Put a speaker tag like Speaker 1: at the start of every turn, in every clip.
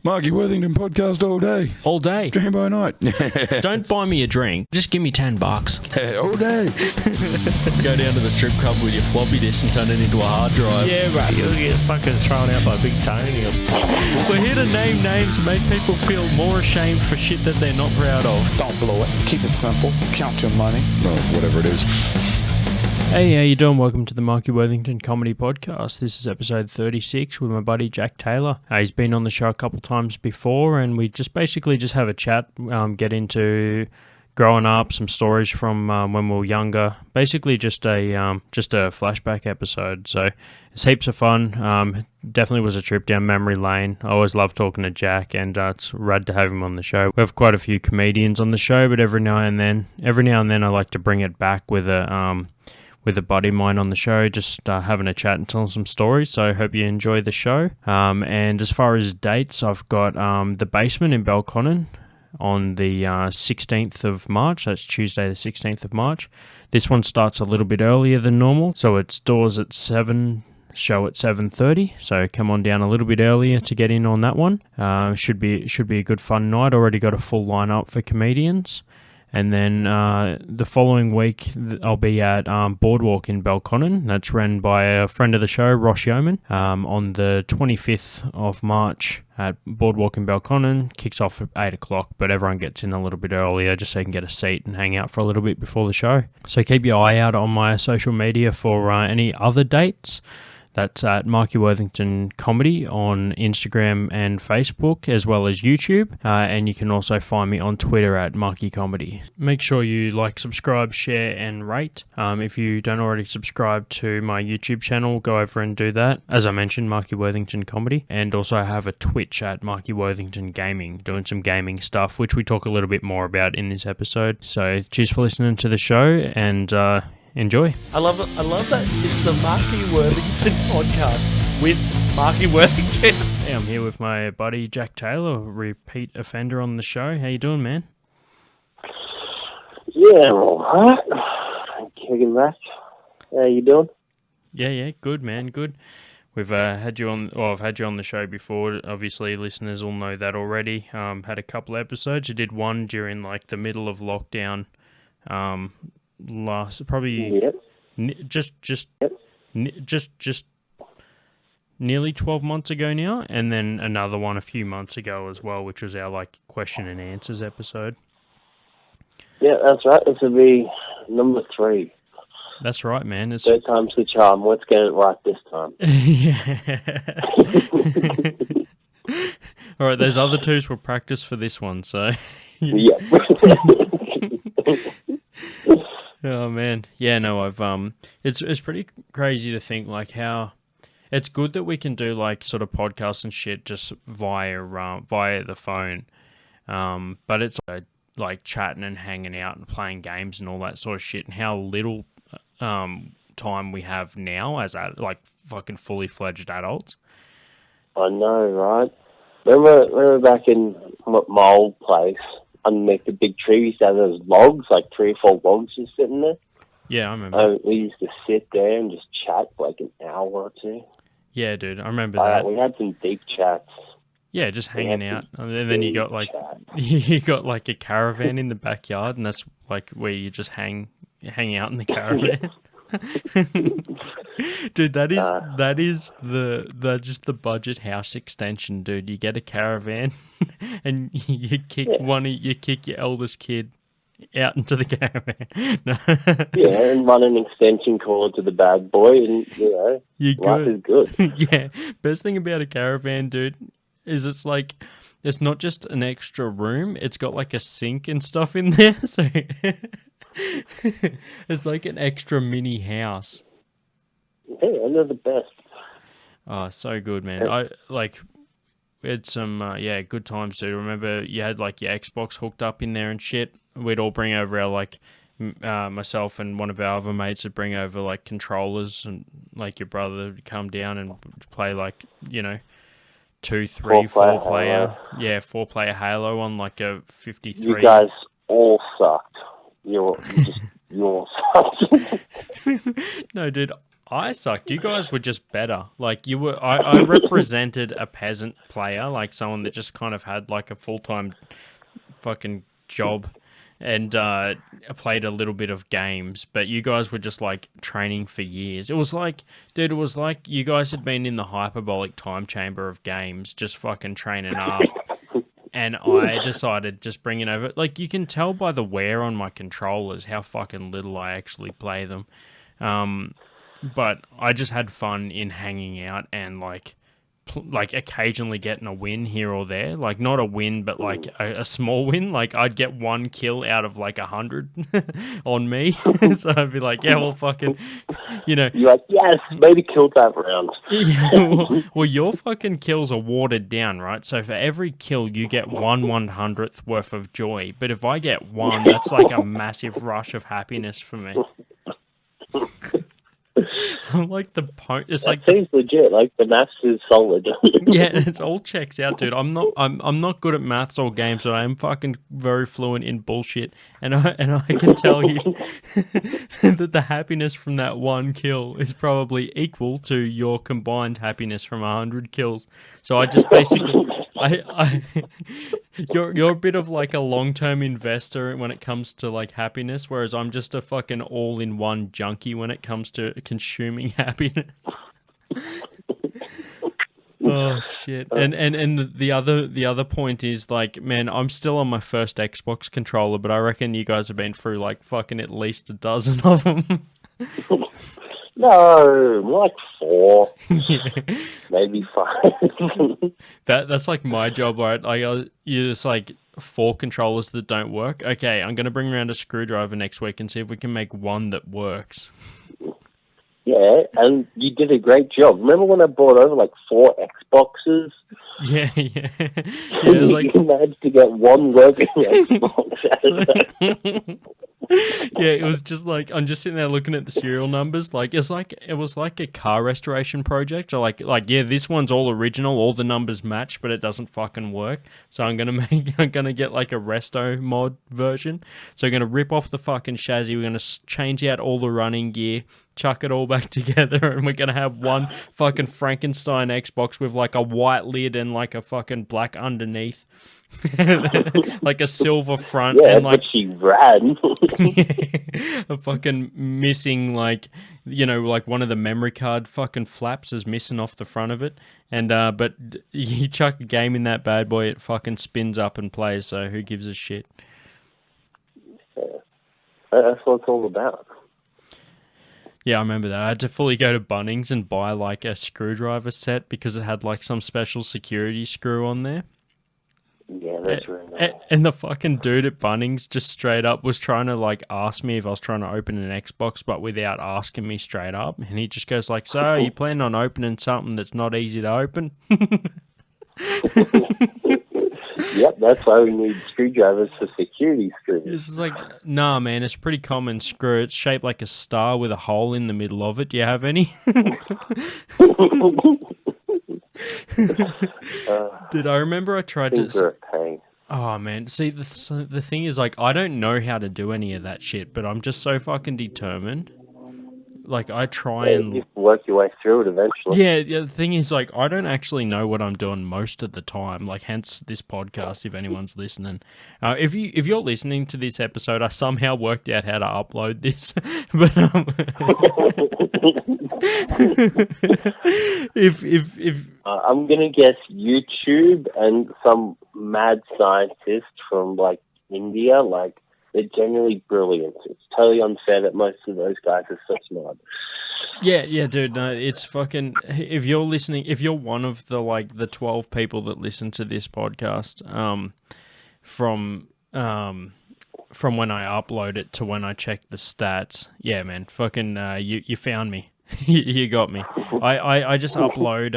Speaker 1: Marky Worthington Podcast all day.
Speaker 2: All day.
Speaker 1: Dream by night.
Speaker 2: Don't buy me a drink. Just give me $10.
Speaker 1: All day.
Speaker 2: Go down to the strip club with your floppy disk and turn it into a hard drive.
Speaker 3: Yeah, bro. You'll get fucking thrown out by Big Tony.
Speaker 2: We're here to name names and make people feel more ashamed for shit that they're not proud of.
Speaker 4: Don't blow it. Keep it simple. Count your money.
Speaker 1: Oh, whatever it is.
Speaker 2: Hey, how you doing? Welcome to the Marky Worthington Comedy Podcast. This is episode 36 with my buddy Jack Taylor. He's been on the show a couple times before, and we just basically just have a chat, get into growing up, some stories from when we were younger. Basically, just a flashback episode. So it's heaps of fun. Definitely was a trip down memory lane. I always love talking to Jack, and it's rad to have him on the show. We have quite a few comedians on the show, but every now and then, I like to bring it back with a buddy of mine on the show, just having a chat and telling some stories. So I hope you enjoy the show. And as far as dates, I've got The Basement in Belconnen on the 16th of March. That's Tuesday the 16th of March. This one starts a little bit earlier than normal. So it's doors at 7, show at 7:30. So come on down a little bit earlier to get in on that one. Should be a good fun night. Already got a full lineup for comedians. And then the following week, I'll be at Boardwalk in Belconnen. That's run by a friend of the show, Ross Yeoman, on the 25th of March at Boardwalk in Belconnen. Kicks off at 8 o'clock, but everyone gets in a little bit earlier just so you can get a seat and hang out for a little bit before the show. So keep your eye out on my social media for any other dates. That's at Marky Worthington Comedy on Instagram and Facebook, as well as YouTube. And you can also find me on Twitter at Marky Comedy. Make sure you like, subscribe, share, and rate. If you don't already subscribe to my YouTube channel, go over and do that. As I mentioned, Marky Worthington Comedy. And also I have a Twitch at Marky Worthington Gaming, doing some gaming stuff, which we talk a little bit more about in this episode. So cheers for listening to the show, and enjoy.
Speaker 3: I love it. I love that it's the Marky Worthington podcast with Marky Worthington.
Speaker 2: Hey, I'm here with my buddy Jack Taylor, repeat offender on the show. How you doing, man?
Speaker 5: Yeah, I'm alright. Kicking back. How you doing?
Speaker 2: Yeah, good, man, good. We've had you on. Well, I've had you on the show before. Obviously, listeners all know that already. Had a couple episodes. You did one during like the middle of lockdown. Last probably just nearly 12 months ago now, and then another one a few months ago as well, which was our like question and answers episode. Yeah,
Speaker 5: that's right. This will be number 3.
Speaker 2: That's right, man. It's
Speaker 5: third time's the charm. Let's get it right this time.
Speaker 2: Yeah. All right, those other twos were practice for this one, so
Speaker 5: yeah.
Speaker 2: Oh man, yeah, no, I've it's pretty crazy to think like how it's good that we can do like sort of podcasts and shit just via the phone, but it's like chatting and hanging out and playing games and all that sort of shit, and how little time we have now as like fucking fully fledged adults.
Speaker 5: I know, right? Remember back in my old place, underneath the big tree, we used to have those logs, like 3 or 4 logs just sitting there.
Speaker 2: Yeah, I remember.
Speaker 5: We used to sit there and just chat for like an hour or 2.
Speaker 2: Yeah, dude, I remember that.
Speaker 5: We had some deep chats.
Speaker 2: Yeah, just hanging out, and then you got like a caravan in the backyard, and that's like where you just hang out in the caravan. Dude, that is the budget house extension, dude. You get a caravan and you kick your eldest kid out into the caravan. No.
Speaker 5: Yeah, and run an extension cord to the bad boy, and life is good.
Speaker 2: Yeah, best thing about a caravan, dude, is it's not just an extra room, it's got like a sink and stuff in there, so it's like an extra mini house.
Speaker 5: Yeah, they're the best.
Speaker 2: Oh, so good, man. We had some good times, dude. Remember you had like your Xbox hooked up in there and shit. We'd all bring over our myself and one of our other mates would bring over like controllers, and like your brother would come down and play like 2, 3, 4 player. Yeah, 4 player Halo on like a 53.
Speaker 5: You guys all sucked. You all sucked.
Speaker 2: No, dude. I sucked. You guys were just better. Like you were. I represented a peasant player, like someone that just kind of had like a full-time fucking job, and played a little bit of games. But you guys were just like training for years. It was like, dude, it was like you guys had been in the hyperbolic time chamber of games, just fucking training up. And I decided just bring it over. Like you can tell by the wear on my controllers how fucking little I actually play them. But I just had fun in hanging out and like occasionally getting a win here or there. Like not a win, but like a small win. Like I'd get 1 kill out of like 100 on me. So I'd be like, yeah, well, fucking, you know.
Speaker 5: You're like, yes, maybe killed that round.
Speaker 2: well, your fucking kills are watered down, right? So for every kill, you get 1/100th worth of joy. But if I get one, that's like a massive rush of happiness for me. I'm like it's
Speaker 5: That
Speaker 2: like
Speaker 5: seems legit. Like the maths is solid.
Speaker 2: yeah, it's all checks out, dude. I'm not good at maths or games, but I am fucking very fluent in bullshit, and I can tell you that the happiness from that 1 kill is probably equal to your combined happiness from 100 kills. So I just basically you're a bit of like a long-term investor when it comes to like happiness, whereas I'm just a fucking all-in-one junkie when it comes to consuming happiness. Oh shit! And the other point is like, man, I'm still on my first Xbox controller, but I reckon you guys have been through like fucking at least a dozen of them.
Speaker 5: No, like 4, maybe 5.
Speaker 2: That's like my job, right? You just like 4 controllers that don't work. Okay, I'm gonna bring around a screwdriver next week and see if we can make one that works.
Speaker 5: Yeah, and you did a great job. Remember when I brought over like 4 Xboxes?
Speaker 2: Yeah. It was like
Speaker 5: you managed to get one working Xbox out of that.
Speaker 2: Yeah, it was just like I'm just sitting there looking at the serial numbers. Like it was like a car restoration project. Or like yeah, this one's all original, all the numbers match, but it doesn't fucking work. So I'm gonna get like a resto mod version. So we're gonna rip off the fucking chassis. We're gonna change out all the running gear, chuck it all back together, and we're gonna have one fucking Frankenstein Xbox with like a white lid and like a fucking black underneath. Like a silver front,
Speaker 5: Yeah,
Speaker 2: and like
Speaker 5: but she ran.
Speaker 2: a fucking missing, like, you know, like one of the memory card fucking flaps is missing off the front of it, and but you chuck a game in that bad boy, it fucking spins up and plays. So who gives a shit?
Speaker 5: Yeah. That's what it's all about.
Speaker 2: Yeah, I remember that. I had to fully go to Bunnings and buy like a screwdriver set because it had like some special security screw on there.
Speaker 5: Yeah, that's really nice.
Speaker 2: And the fucking dude at Bunnings just straight up was trying to like ask me if I was trying to open an Xbox, but without asking me straight up. And he just goes like, "So, are you planning on opening something that's not easy to open?"
Speaker 5: Yep, that's why we need screwdrivers for security screws.
Speaker 2: This is like, nah, man, it's a pretty common screw. It's shaped like a star with a hole in the middle of it. Do you have any? Dude, I remember I tried to. Oh man, see the thing is like I don't know how to do any of that shit, but I'm just so fucking determined. Like I try and
Speaker 5: you work your way through it eventually.
Speaker 2: Yeah. The thing is like I don't actually know what I'm doing most of the time. Like hence this podcast. If anyone's listening, if you're listening to this episode, I somehow worked out how to upload this. But if
Speaker 5: I'm gonna guess YouTube and some mad scientist from like India, like they're generally brilliant. It's totally unfair that most of those guys are so smart.
Speaker 2: Yeah, dude. No, it's fucking. If you're listening, if you're one of the like the 12 people that listen to this podcast, from when I upload it to when I check the stats, yeah, man, fucking, you found me. You got me. I just upload.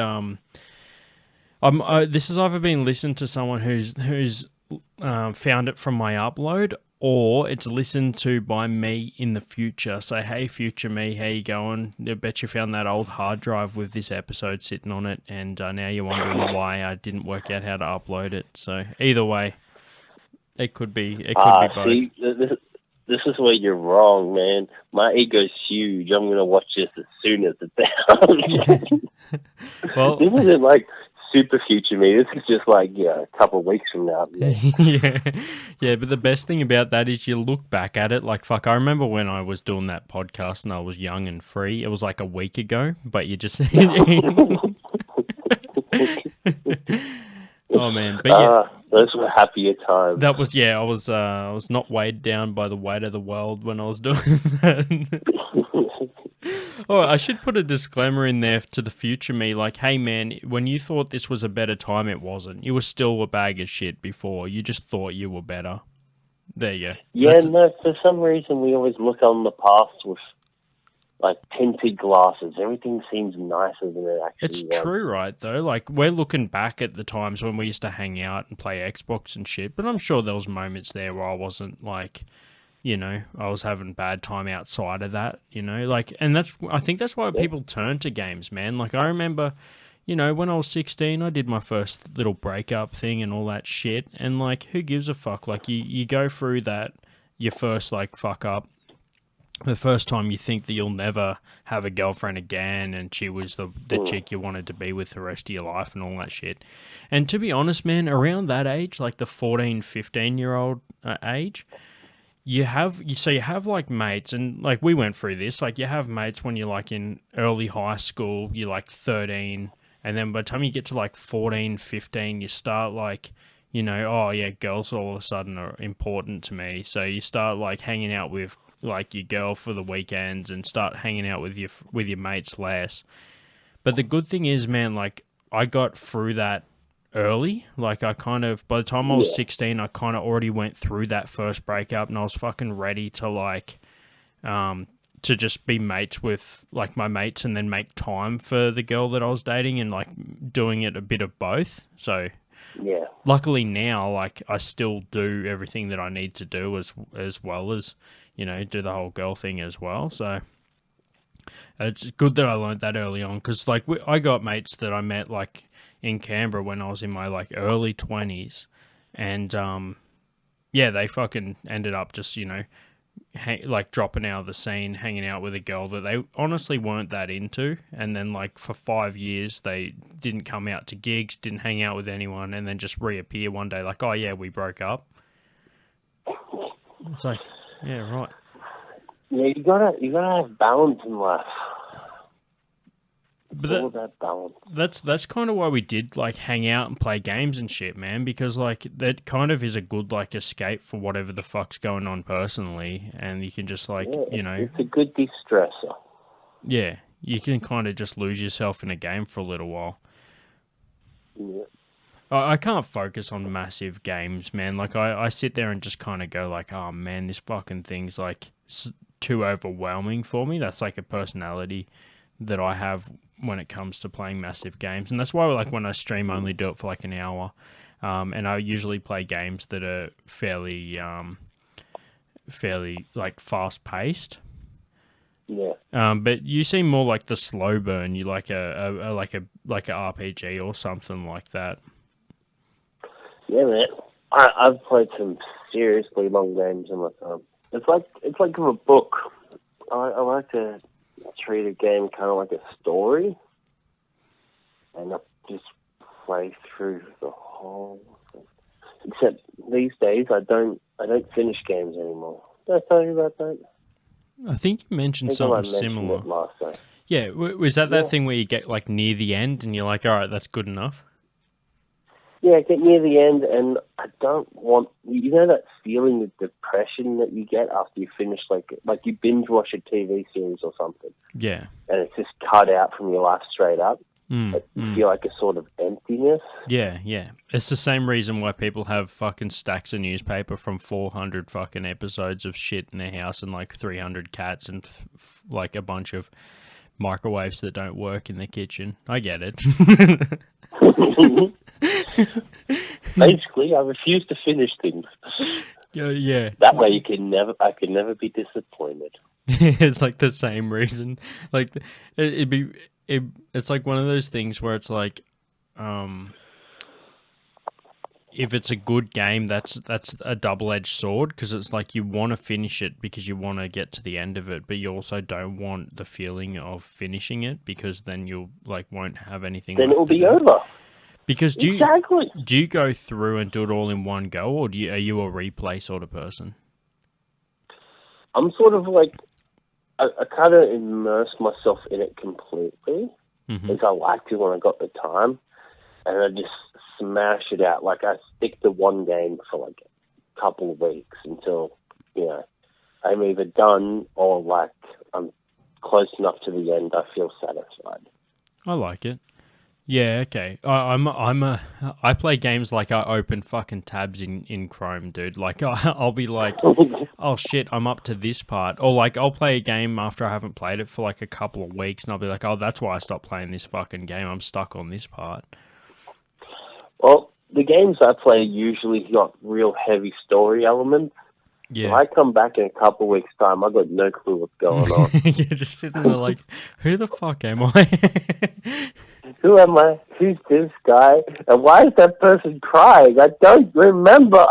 Speaker 2: This has either been listened to someone who's found it from my upload, or it's listened to by me in the future. So, hey, future me, how you going? I bet you found that old hard drive with this episode sitting on it, and now you're wondering why I didn't work out how to upload it. So, either way, it could be both.
Speaker 5: See, this is where you're wrong, man. My ego's huge. I'm gonna watch this as soon as it's out.
Speaker 2: Well,
Speaker 5: this isn't like super future me. This is just like a couple of weeks from now.
Speaker 2: yeah. But the best thing about that is you look back at it like fuck. I remember when I was doing that podcast and I was young and free. It was like a week ago, but you just. Oh man, but yeah,
Speaker 5: those were happier times.
Speaker 2: that was I was not weighed down by the weight of the world when I was doing that. Oh, I should put a disclaimer in there to the future me, like, hey man, when you thought this was a better time, it wasn't. You were still a bag of shit before. You just thought you were better. There you go.
Speaker 5: Yeah, no, for some reason we always look on the past with like tinted glasses. Everything seems nicer than it actually
Speaker 2: It's
Speaker 5: was.
Speaker 2: true, right, though? Like, we're looking back at the times when we used to hang out and play Xbox and shit, but I'm sure there was moments there where I wasn't, like, you know, I was having bad time outside of that, you know? Like, and I think that's why people turn to games, man. Like, I remember, you know, when I was 16, I did my first little breakup thing and all that shit, and, like, who gives a fuck? Like, you go through that, your first, like, fuck up, the first time you think that you'll never have a girlfriend again and she was the chick you wanted to be with the rest of your life and all that shit. And to be honest, man, around that age, like the 14, 15-year-old age, you have like mates, and like we went through this, like you have mates when you're like in early high school, you're like 13, and then by the time you get to like 14, 15, you start like, you know, oh yeah, girls all of a sudden are important to me. So you start like hanging out with like your girl for the weekends and start hanging out with your mates less. But the good thing is, man, like I got through that early. Like I kind of, by the time I was 16, I kind of already went through that first breakup and I was fucking ready to like, to just be mates with like my mates and then make time for the girl that I was dating and like doing it a bit of both. So
Speaker 5: Yeah.
Speaker 2: luckily now, like I still do everything that I need to do as well as, you know, do the whole girl thing as well. So it's good that I learned that early on because, like, I got mates that I met like in Canberra when I was in my like early 20s, and yeah, they fucking ended up just, you know, like dropping out of the scene, hanging out with a girl that they honestly weren't that into, and then like for 5 years they didn't come out to gigs, didn't hang out with anyone, and then just reappear one day like, oh yeah, we broke up. It's like, yeah, right.
Speaker 5: Yeah, you gotta have balance in life.
Speaker 2: But
Speaker 5: All that balance.
Speaker 2: that's kind of why we did like hang out and play games and shit, man, because like that kind of is a good like escape for whatever the fuck's going on personally, and you can just like, you know,
Speaker 5: It's a good de-stressor.
Speaker 2: yeah, you can kind of just lose yourself in a game for a little while.
Speaker 5: Yeah.
Speaker 2: I can't focus on massive games, man. Like I sit there and just kind of go like, oh man, this fucking thing's like too overwhelming for me. That's like a personality that I have when it comes to playing massive games, and that's why like when I stream, I only do it for like an hour, and I usually play games that are fairly like fast paced.
Speaker 5: Yeah.
Speaker 2: But you seem more like the slow burn. You like a RPG or something like that.
Speaker 5: Yeah, man. I've played some seriously long games in my time. It's like a book. I like to treat a game kind of like a story, and I just play through the whole thing. Except these days, I don't finish games anymore. Did I tell you about that?
Speaker 2: I think you mentioned something similar.
Speaker 5: It last time.
Speaker 2: Yeah, was that thing where you get like near the end and you're like, all right, that's good enough?
Speaker 5: Yeah, I get near the end, and I don't want, you know, that feeling of depression that you get after you finish, like you binge watch a TV series or something.
Speaker 2: Yeah.
Speaker 5: And it's just cut out from your life straight up. You feel like a sort of emptiness.
Speaker 2: Yeah, yeah. It's the same reason why people have fucking stacks of newspaper from 400 fucking episodes of shit in their house and like 300 cats and like a bunch of microwaves that don't work in the kitchen. I get it.
Speaker 5: Basically, I refuse to finish things.
Speaker 2: Yeah.
Speaker 5: That way I can never be disappointed.
Speaker 2: It's like the same reason. Like it's like one of those things where it's like, if it's a good game, that's a double-edged sword, because it's like you want to finish it because you want to get to the end of it, but you also don't want the feeling of finishing it, because then you'll like won't have anything.
Speaker 5: Then
Speaker 2: left
Speaker 5: it'll
Speaker 2: to
Speaker 5: be
Speaker 2: do.
Speaker 5: over.
Speaker 2: Because do
Speaker 5: Exactly.
Speaker 2: you go through and do it all in one go, or are you a replay sort of person?
Speaker 5: I'm sort of like, I kind of immerse myself in it completely,
Speaker 2: Mm-hmm.
Speaker 5: as I like to when I got the time, and I just smash it out. Like, I stick to one game for like a couple of weeks until, I'm either done or like I'm close enough to the end I feel satisfied.
Speaker 2: I like it. Yeah, okay. I play games like I open fucking tabs in Chrome, dude. Like I'll be like, oh shit, I'm up to this part, or like I'll play a game after I haven't played it for like a couple of weeks, and I'll be like, oh, that's why I stopped playing this fucking game. I'm stuck on this part.
Speaker 5: Well, the games I play usually got real heavy story elements.
Speaker 2: Yeah.
Speaker 5: If I come back in a couple of weeks' time, I've got no clue what's going on.
Speaker 2: You're just sitting there like, who the fuck am I?
Speaker 5: Who am I? Who's this guy? And why is that person crying? I don't remember.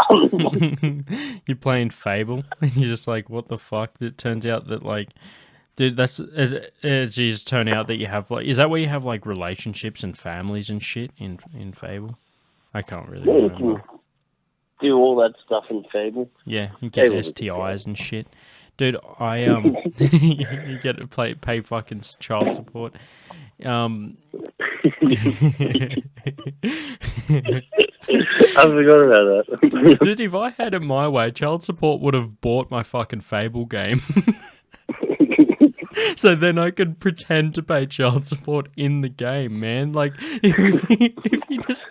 Speaker 2: You're playing Fable, and you're just like, what the fuck? It turns out that, like, dude, that's it just turn out that you have, like, is that where you have, like, relationships and families and shit in Fable? I can't really
Speaker 5: You
Speaker 2: remember.
Speaker 5: can do all that stuff in Fable.
Speaker 2: Yeah, you get
Speaker 5: Fable's a good
Speaker 2: STIs and shit. Dude, you get to pay fucking child support.
Speaker 5: I forgot about that.
Speaker 2: Dude, if I had it my way, child support would have bought my fucking Fable game. So then I could pretend to pay child support in the game, man. Like, if you just...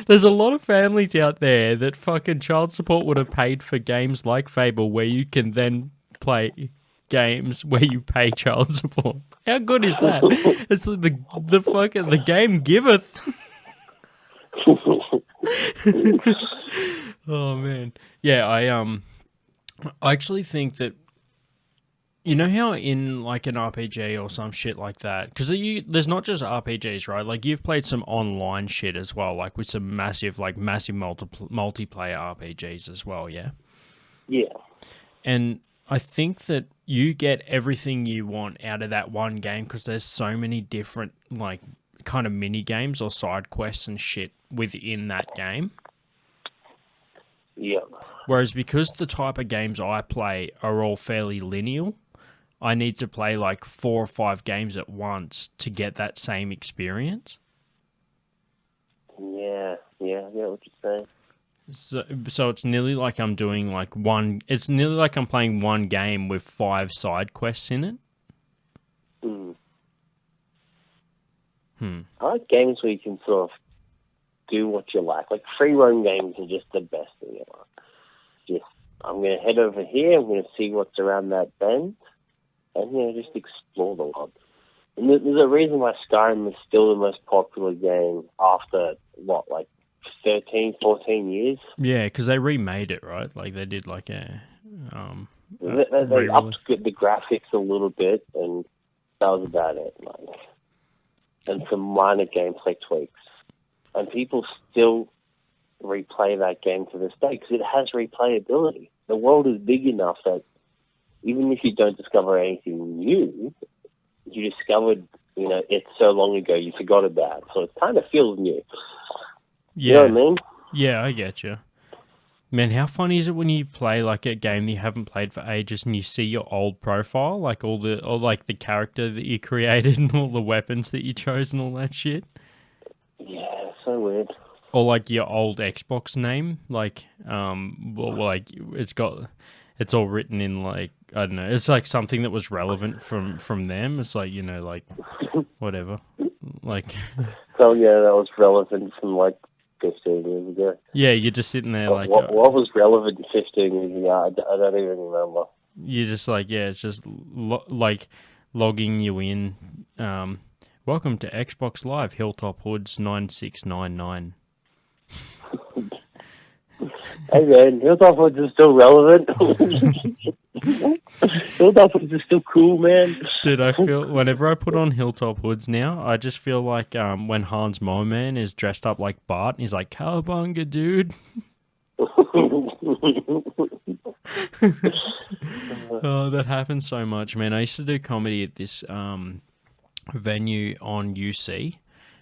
Speaker 2: There's a lot of families out there that fucking child support would have paid for games like Fable, where you can then play games where you pay child support. How good is that? It's like the fucking... The game giveth. Oh, man. Yeah, I actually think that, you know how in like an RPG or some shit like that, because there's not just RPGs, right? Like you've played some online shit as well, like with some massive multiplayer RPGs as well, yeah?
Speaker 5: Yeah.
Speaker 2: And I think that you get everything you want out of that one game because there's so many different like kind of mini games or side quests and shit within that game.
Speaker 5: Yeah.
Speaker 2: Whereas because the type of games I play are all fairly linear, I need to play like 4 or 5 games at once to get that same experience.
Speaker 5: Yeah, I get what you're saying.
Speaker 2: So it's nearly like I'm doing like it's nearly like I'm playing one game with 5 side quests in it.
Speaker 5: I like games where you can sort of do what you like. Like free roam games are just the best thing ever. Just, I'm going to head over here, I'm going to see what's around that bend, and just explore the world. And there's a reason why Skyrim is still the most popular game after, 13, 14 years?
Speaker 2: Yeah, because they remade it, right? Like they did like a...
Speaker 5: They upped the graphics a little bit, and that was about it. And some minor gameplay tweaks. And people still replay that game to this day because it has replayability. The world is big enough that even if you don't discover anything new, you discovered, it so long ago you forgot about it. So it kind of feels new.
Speaker 2: Yeah.
Speaker 5: You know what I mean?
Speaker 2: Yeah, I get you. Man, how funny is it when you play like a game that you haven't played for ages and you see your old profile, like all the character that you created and all the weapons that you chose and all that shit?
Speaker 5: Yeah, so weird.
Speaker 2: Or like your old Xbox name, it's all written in like, I don't know, it's like something that was relevant from them. It's like, whatever. Like,
Speaker 5: So yeah, that was relevant from 15 years ago.
Speaker 2: Yeah, you're just sitting there like...
Speaker 5: What was relevant 15 years ago? I don't even remember.
Speaker 2: You're just like, yeah, it's just logging you in. Welcome to Xbox Live, Hilltop Hoods 9699.
Speaker 5: Hey man, Hilltop Hoods is still relevant. Hilltop Hoods is still cool, man.
Speaker 2: Dude, I feel whenever I put on Hilltop Hoods now, I just feel like when Hans Moorman is dressed up like Bart, and he's like, "Cowabunga, dude." Oh, that happens so much, man. I used to do comedy at this venue on UC,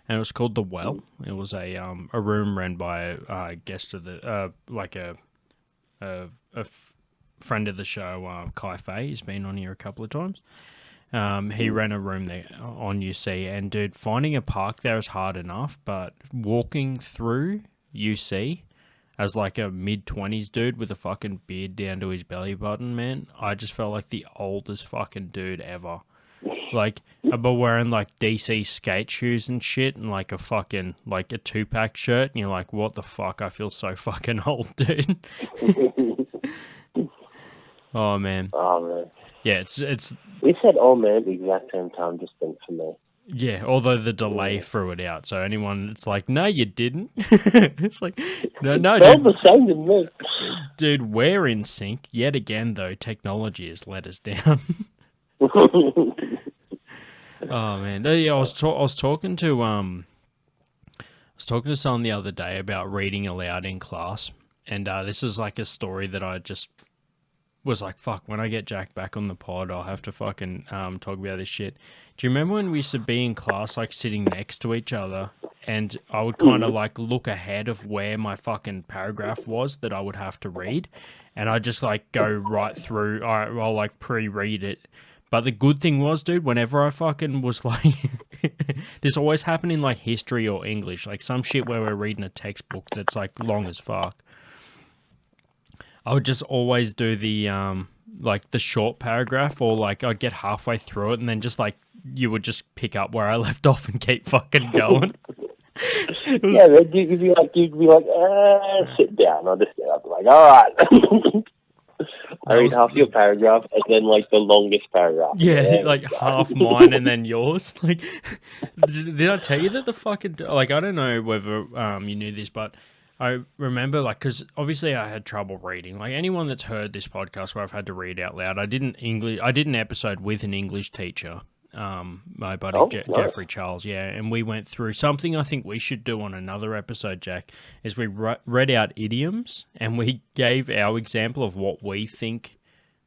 Speaker 2: and it was called The Well. It was a room run by a guest of the friend of the show, Kai Fay. He's been on here a couple of times. He ran a room there on UC, and dude, finding a park there is hard enough, but walking through UC as like a mid-20s dude with a fucking beard down to his belly button, man, I just felt like the oldest fucking dude ever. Like, I've been wearing like DC skate shoes and shit, and like a fucking like a 2-pack shirt, and you're like, what the fuck? I feel so fucking old, dude. Oh man.
Speaker 5: Oh man.
Speaker 2: Yeah, it's.
Speaker 5: We said "oh man" at the exact same time, just think for me.
Speaker 2: Yeah, although the delay threw it out, so anyone that's like, no, you didn't. It's like, no,
Speaker 5: Felt
Speaker 2: dude.
Speaker 5: the same to me.
Speaker 2: Dude, we're in sync. Yet again, though, technology has let us down. Oh man, yeah, I was talking to someone the other day about reading aloud in class, and this is like a story that I just was like, fuck, when I get Jack back on the pod, I'll have to fucking talk about this shit. Do you remember when we used to be in class, like sitting next to each other, and I would kind of like look ahead of where my fucking paragraph was that I would have to read, and I just like go right through. I'll like pre-read it. But the good thing was, dude, whenever I fucking was like, this always happened in like history or English, like some shit where we're reading a textbook that's like long as fuck. I would just always do the like the short paragraph, or like I'd get halfway through it and then just like you would just pick up where I left off and keep fucking going.
Speaker 5: Yeah, man, you'd be like, sit down. I'll just get up. Like, all right. I read half your paragraph and then like the longest paragraph.
Speaker 2: Yeah, like half mine and then yours. Like, did I tell you that the fucking like I don't know whether you knew this, but I remember like because obviously I had trouble reading. Like anyone that's heard this podcast where I've had to read out loud, I did an episode with an English teacher. My buddy Jeffrey Charles, yeah, and we went through something I think we should do on another episode, Jack, is we read out idioms and we gave our example of what we think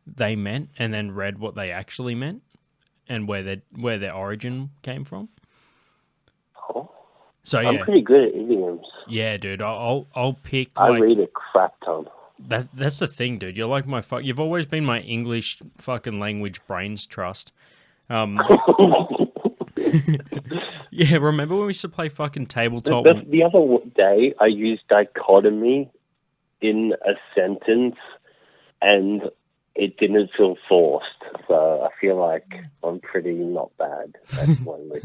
Speaker 2: they meant and then read what they actually meant and where their origin came from.
Speaker 5: Oh.
Speaker 2: So yeah,
Speaker 5: I'm pretty good at idioms.
Speaker 2: Yeah, dude, I'll pick.
Speaker 5: I
Speaker 2: like,
Speaker 5: read a crap ton.
Speaker 2: That's the thing, dude. You're like you've always been my English fucking language brains trust. Yeah, remember when we used to play fucking tabletop?
Speaker 5: The other day, I used dichotomy in a sentence, and it didn't feel forced. So I feel like I'm pretty not bad at language.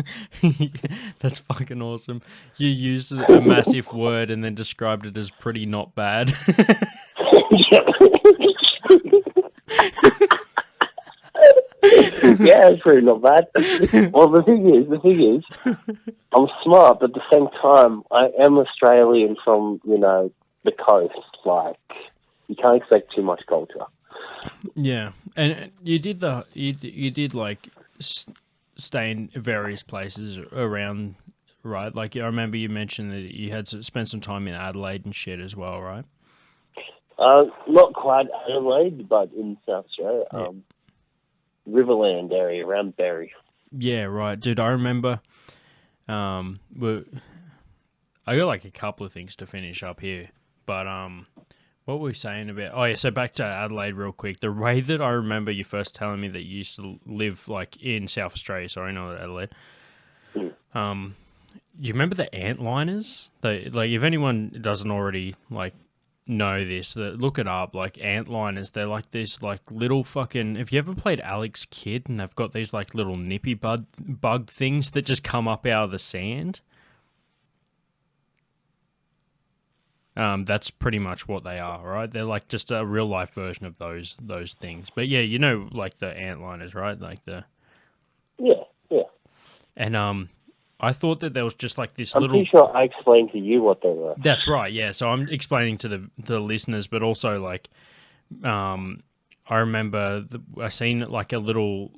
Speaker 2: That's fucking awesome. You used a massive word and then described it as pretty not bad.
Speaker 5: Yeah, it's pretty not bad. Well, the thing is, I'm smart, but at the same time, I am Australian from, the coast. Like, you can't expect too much culture.
Speaker 2: Yeah, and you did you did like stay in various places around, right? Like I remember you mentioned that you had spent some time in Adelaide and shit as well, right?
Speaker 5: Not quite Adelaide, but in South Australia.
Speaker 2: Yeah.
Speaker 5: Riverland area, around Berry.
Speaker 2: Yeah, right. Dude, I remember I got like a couple of things to finish up here, but what were we saying about... Oh, yeah, so back to Adelaide real quick. The way that I remember you first telling me that you used to live, like, in South Australia, sorry, not Adelaide. You remember the antliners? Like, if anyone doesn't already, like, know this, look it up. Like, antliners, they're like this, like, little fucking... Have you ever played Alex Kidd and they've got these, like, little nippy bug things that just come up out of the sand? That's pretty much what they are, right? They're like just a real life version of those things. But yeah, like the antliners, right? Like the
Speaker 5: yeah.
Speaker 2: And I thought that there was just like this
Speaker 5: I'm pretty sure I explained to you what they were.
Speaker 2: That's right, yeah. So I'm explaining to the listeners, but also like I remember I seen like a little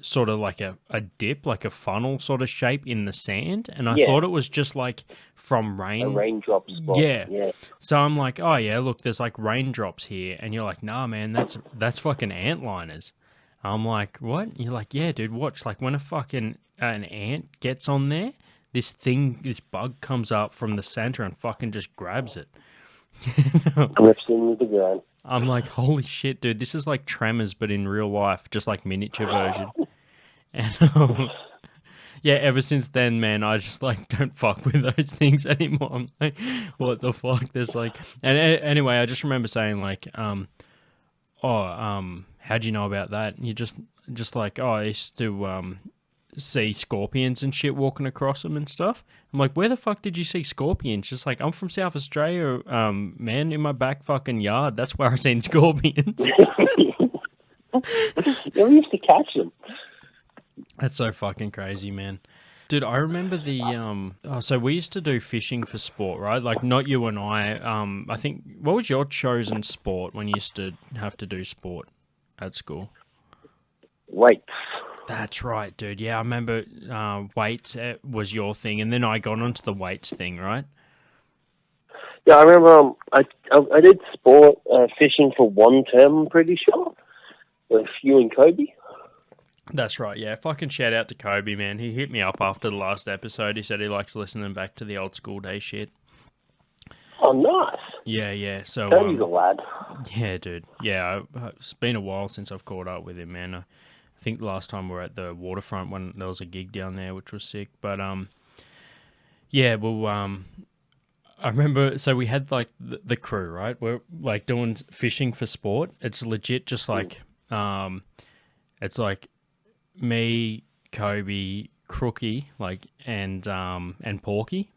Speaker 2: sort of like a dip, like a funnel sort of shape in the sand, and I thought it was just like from rain.
Speaker 5: A raindrop spot.
Speaker 2: Yeah. So I'm like, oh yeah, look, there's like raindrops here, and you're like, nah, man, that's fucking antliners. I'm like, what? And you're like, yeah, dude, watch. Like when an ant gets on there, this bug comes up from the center and fucking just grabs it.
Speaker 5: Rips into the ground.
Speaker 2: I'm like, holy shit, dude, this is like Tremors, but in real life, just like miniature version. And yeah, ever since then, man, I just like don't fuck with those things anymore. I'm like, what the fuck? There's like, and anyway, I just remember saying like, how'd you know about that? And you just like, oh, I used to see scorpions and shit walking across them and stuff. I'm like, where the fuck did you see scorpions? Just like, I'm from South Australia, man, in my back fucking yard. That's where I seen scorpions.
Speaker 5: Yeah, we used to catch them.
Speaker 2: That's so fucking crazy, man. Dude, I remember so we used to do fishing for sport, right? Like, not you and I think, what was your chosen sport when you used to have to do sport at school?
Speaker 5: Weights.
Speaker 2: That's right, dude. Yeah, I remember weights was your thing, and then I got onto the weights thing, right?
Speaker 5: Yeah, I remember I did sport fishing for one term, I'm pretty sure, with you and Kobe.
Speaker 2: That's right, yeah. Fucking shout out to Kobe, man. He hit me up after the last episode. He said he likes listening back to the old school day shit.
Speaker 5: Oh, nice.
Speaker 2: Yeah. So
Speaker 5: Kobe's a lad.
Speaker 2: Yeah, dude. Yeah, it's been a while since I've caught up with him, man. I think last time we were at the waterfront when there was a gig down there, which was sick. But yeah, well, I remember. So we had like the crew, right? We're like doing fishing for sport. It's legit, just like it's like me, Kobe, Crookie, like and Porky.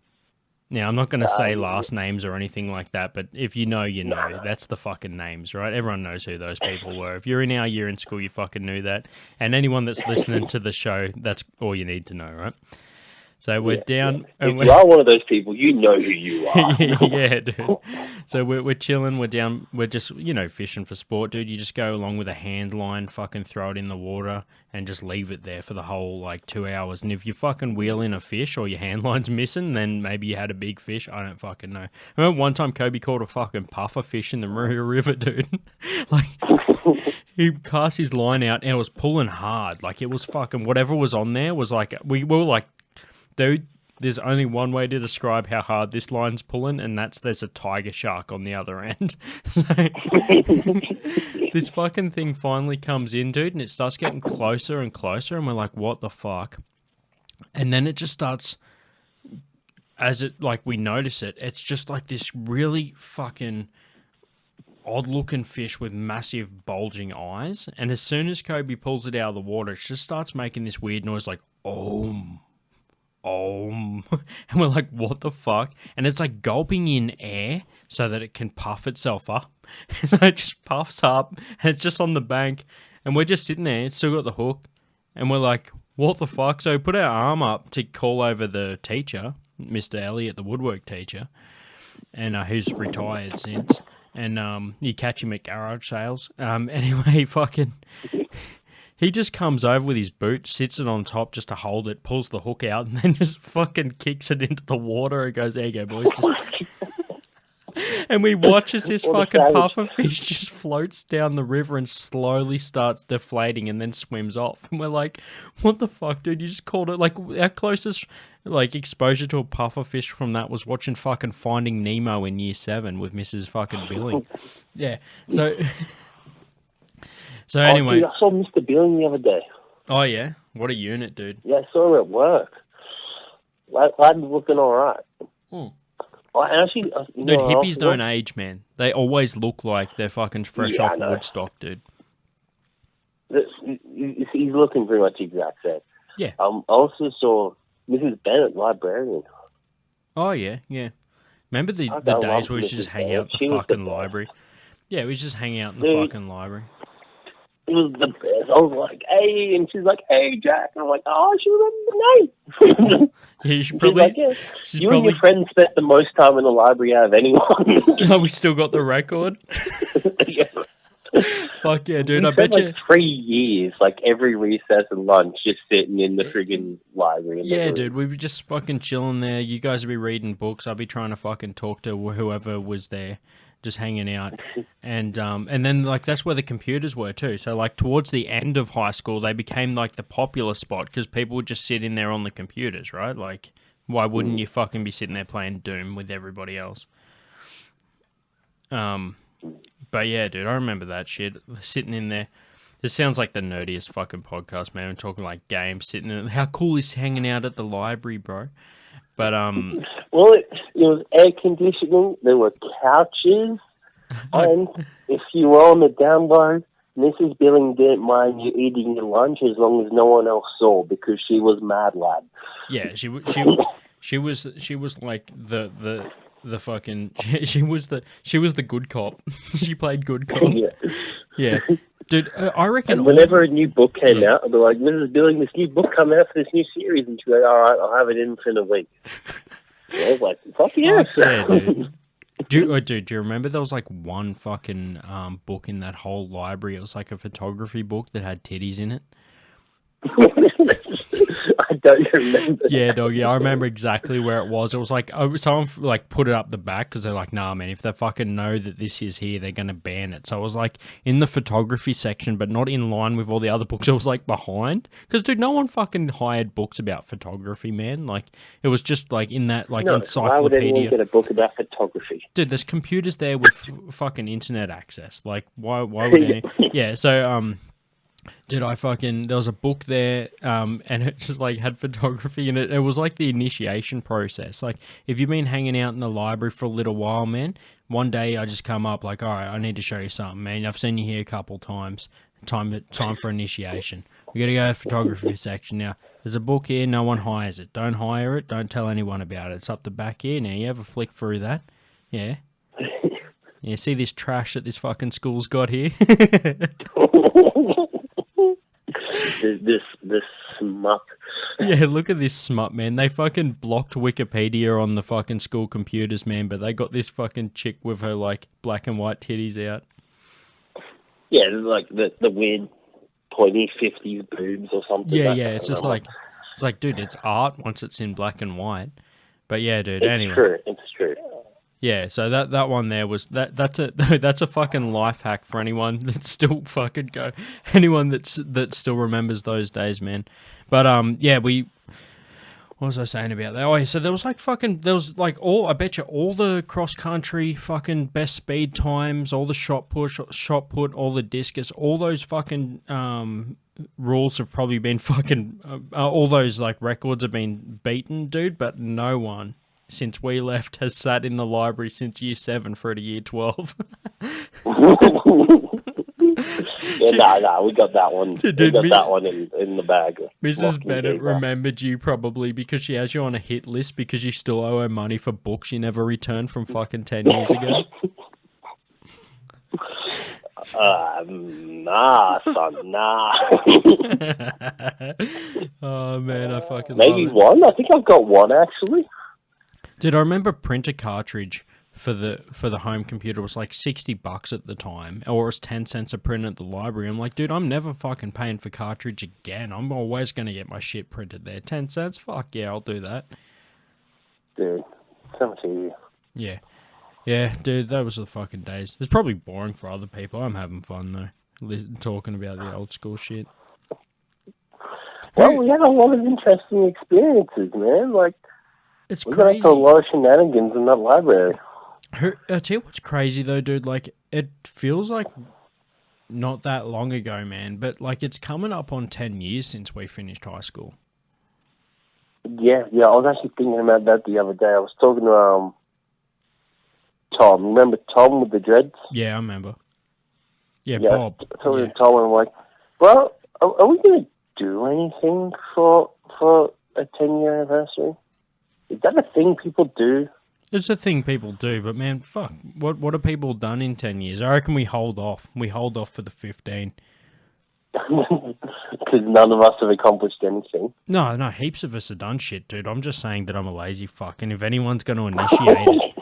Speaker 2: Now, I'm not going to say last names or anything like that, but if you know, you know. That's the fucking names, right? Everyone knows who those people were. If you're in our year in school, you fucking knew that. And anyone that's listening to the show, that's all you need to know, right? So we're down...
Speaker 5: Yeah. If you are one of those people, you know who you are.
Speaker 2: Yeah, dude. So we're chilling, we're down, we're just, fishing for sport, dude. You just go along with a hand line, fucking throw it in the water, and just leave it there for the whole, 2 hours. And if you fucking wheel in a fish or your hand line's missing, then maybe you had a big fish. I don't fucking know. I remember one time Kobe caught a fucking puffer fish in the Maria River, dude. He cast his line out and it was pulling hard. It was fucking, whatever was on there was we were like, dude, there's only one way to describe how hard this line's pulling, and there's a tiger shark on the other end. So this fucking thing finally comes in, dude, and it starts getting closer and closer, and we're like, what the fuck? And then it just starts, we notice it, it's just like this really fucking odd-looking fish with massive bulging eyes, and as soon as Kobe pulls it out of the water, it just starts making this weird noise like, oh, and we're like, what the fuck? And it's like gulping in air so that it can puff itself up. So it just puffs up and it's just on the bank and we're just sitting there. It's still got the hook and we're like, what the fuck? So we put our arm up to call over the teacher, Mr. Elliot, the woodwork teacher, and who's retired since. And you catch him at garage sales. Anyway, fucking... He just comes over with his boot, sits it on top just to hold it, pulls the hook out, and then just fucking kicks it into the water and goes, there you go, boys. And we watch as this fucking puffer fish just floats down the river and slowly starts deflating and then swims off. And we're like, what the fuck, dude? You just called it... our closest exposure to a puffer fish from that was watching fucking Finding Nemo in Year 7 with Mrs. fucking Billing. Yeah, so... So anyway...
Speaker 5: Dude, I saw Mr. Billing the other day.
Speaker 2: Oh, yeah? What a unit, dude.
Speaker 5: Yeah, I saw him at work. Lad's looking all right. Actually,
Speaker 2: dude, hippies don't age, man. They always look like they're fucking fresh off Woodstock, dude.
Speaker 5: He's looking pretty much exact same.
Speaker 2: Yeah.
Speaker 5: I also saw Mrs. Bennett, librarian.
Speaker 2: Oh, yeah. Remember the days where we used to just hang out in the fucking library? Yeah, we just hang out in the fucking library.
Speaker 5: It was the best. I was like, hey, and she's like, hey, Jack. And I'm like, oh, she remembers the name.
Speaker 2: Yeah, you should probably...
Speaker 5: She's like, yeah. You and your friends spent the most time in the library out of anyone.
Speaker 2: Oh, we still got the record?
Speaker 5: Yeah.
Speaker 2: Fuck yeah, dude.
Speaker 5: We
Speaker 2: I bet
Speaker 5: spent
Speaker 2: you.
Speaker 5: like 3 years, like every recess and lunch, just sitting in the friggin' library.
Speaker 2: Yeah, dude, we were just fucking chilling there. You guys would be reading books. I'd be trying to fucking talk to whoever was there, just hanging out. And then, like, that's where the computers were, too. So, like, towards the end of high school, they became, like, the popular spot because people would just sit in there on the computers, right? Like, why wouldn't you fucking be sitting there playing Doom with everybody else? But yeah, dude, I remember that shit. Sitting in there. This sounds like the nerdiest fucking podcast, man. We're talking like games, sitting in. How cool is hanging out at the library, bro? But
Speaker 5: Well, it was air conditioning. There were couches, and if you were on the down low, Mrs. Billing didn't mind you eating your lunch as long as no one else saw because she was mad lad.
Speaker 2: yeah, she was like the fucking she was the good cop. She played good cop. Yeah. Dude, I reckon.
Speaker 5: And whenever a new book came out, I'd be like, Mrs. Billing, this new book coming out for this new series. And she'd be like, all right, I'll have it in a week. I was like, fuck yes.
Speaker 2: Yeah, dude. Do you remember there was like one fucking book in that whole library? It was like a photography book that had titties in it.
Speaker 5: I don't remember.
Speaker 2: Yeah, dog. Yeah, I remember exactly where it was. It was like someone like put it up the back because they're like, "Nah, man. If they fucking know that this is here, they're gonna ban it." So it was like in the photography section, but not in line with all the other books. It was like behind because, dude, no one fucking hired books about photography, man. Like it was just like in that like encyclopedia.
Speaker 5: Why would anyone get a book about photography?
Speaker 2: Dude, there's computers there with fucking internet access. Like, why would any... Yeah, so, dude, there was a book there, and it just, like, had photography in it. It was, like, the initiation process. Like, if you've been hanging out in the library for a little while, man, one day I just come up, like, all right, I need to show you something, man. I've seen you here a couple times. Time for initiation. We got to go to the photography section now. There's a book here. No one hires it. Don't hire it. Don't tell anyone about it. It's up the back here. Now, you have a flick through that. Yeah. Yeah, see this trash that this fucking school's got here?
Speaker 5: this smut.
Speaker 2: Yeah, look at this smut, man. They fucking blocked Wikipedia on the fucking school computers, man, but they got this fucking chick with her, like, black and white titties out.
Speaker 5: Yeah, like the weird pointy 50s boobs or something.
Speaker 2: Yeah, it's just like, dude, it's art once it's in black and white. But yeah, dude, anyway.
Speaker 5: It's true.
Speaker 2: Yeah, so that one there was that's a fucking life hack for anyone that still fucking anyone that still remembers those days, man. But yeah, what was I saying about that? Oh yeah, so there was like I bet you all the cross country fucking best speed times, all the shot put, all the discus, all those fucking rules have probably been fucking all those like records have been beaten, dude, but no one since we left has sat in the library since year 7 for a year 12.
Speaker 5: Yeah, we got that one.
Speaker 2: Dude,
Speaker 5: we got that one in the bag.
Speaker 2: Mrs. Bennett remembered you probably because she has you on a hit list because you still owe her money for books you never returned from fucking 10 years ago.
Speaker 5: Nah, son, nah.
Speaker 2: Oh man, I fucking
Speaker 5: maybe
Speaker 2: love it.
Speaker 5: one. I think I've got one actually.
Speaker 2: Dude, I remember printer cartridge for the home computer was like $60 at the time, or it was 10 cents a print at the library. I'm like, dude, I'm never fucking paying for cartridge again. I'm always gonna get my shit printed there. 10 cents? Fuck yeah, I'll do that.
Speaker 5: Dude, so much easier.
Speaker 2: Yeah. Yeah, dude, that was the fucking days. It's probably boring for other people. I'm having fun, though, talking about the old school shit.
Speaker 5: Well, we had a lot of interesting experiences, man. Like,
Speaker 2: it's
Speaker 5: we
Speaker 2: crazy.
Speaker 5: got a lot of shenanigans in that library.
Speaker 2: I'll tell you what's crazy, though, dude. Like, it feels like not that long ago, man, but, like, it's coming up on 10 years since we finished high school.
Speaker 5: Yeah, I was actually thinking about that the other day. I was talking to, Tom. Remember Tom with the dreads?
Speaker 2: Yeah, I remember. Yeah, Bob.
Speaker 5: Talking to Tom, and I'm like, well, are we going to do anything for a 10-year anniversary? Is that a thing people do?
Speaker 2: It's a thing people do, but man, fuck. What have people done in 10 years? I reckon we hold off. We hold off for the 15.
Speaker 5: Because none of us have accomplished anything.
Speaker 2: No, heaps of us have done shit, dude. I'm just saying that I'm a lazy fuck, and if anyone's going to initiate it,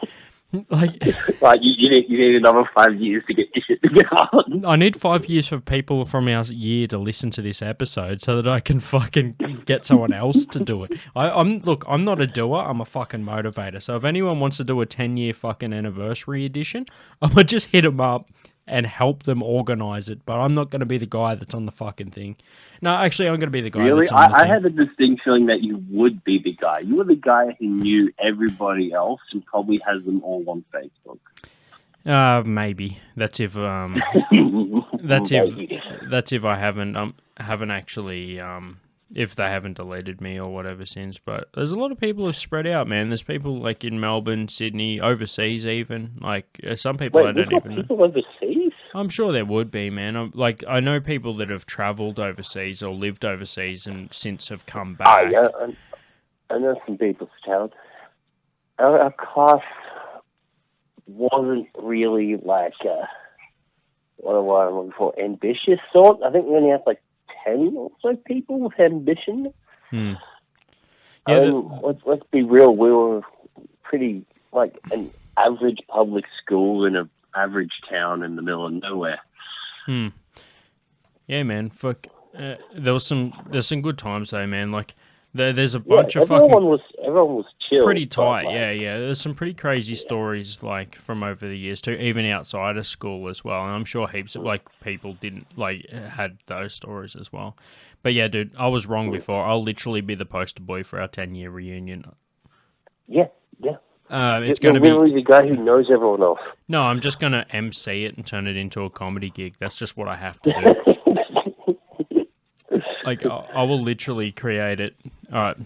Speaker 2: Like,
Speaker 5: Like you need another 5 years to get your shit together.
Speaker 2: I need 5 years for people from our year to listen to this episode so that I can fucking get someone else to do it. I'm not a doer. I'm a fucking motivator. So if anyone wants to do a 10-year fucking anniversary edition, I'm gonna just hit them up and help them organize it. But I'm not gonna be the guy that's on the fucking thing. No, actually, I'm gonna be the guy.
Speaker 5: Really,
Speaker 2: that's on the
Speaker 5: I
Speaker 2: thing.
Speaker 5: had a distinct feeling that you would be the guy. You were the guy who knew everybody else and probably has them all on Facebook.
Speaker 2: Maybe that's if that's if I haven't actually if they haven't deleted me or whatever since. But there's a lot of people who spread out, man. There's people like in Melbourne, Sydney, overseas even. Like some people I don't even know.
Speaker 5: People overseas?
Speaker 2: I'm sure there would be, man. I know people that have travelled overseas or lived overseas and since have come back.
Speaker 5: Oh, yeah, I know some people's town. Our class wasn't really like, what am I looking for, ambitious sort. I think we only had like 10 or so people with ambition.
Speaker 2: Yeah,
Speaker 5: let's be real, we were pretty like an average public school in an average town in the middle of nowhere.
Speaker 2: Yeah, man. Fuck. There's some good times though, man. Like there's a bunch of
Speaker 5: everyone was chill.
Speaker 2: pretty tight.
Speaker 5: Like,
Speaker 2: Yeah. There's some pretty crazy stories like from over the years too, even outside of school as well. And I'm sure heaps of like people didn't like had those stories as well. But yeah, dude, I was wrong before. I'll literally be the poster boy for our 10-year reunion.
Speaker 5: Yeah.
Speaker 2: It's going to be
Speaker 5: literally the guy who knows everyone else.
Speaker 2: No, I'm just going to MC it and turn it into a comedy gig. That's just what I have to do. Like, I will literally create it. All right,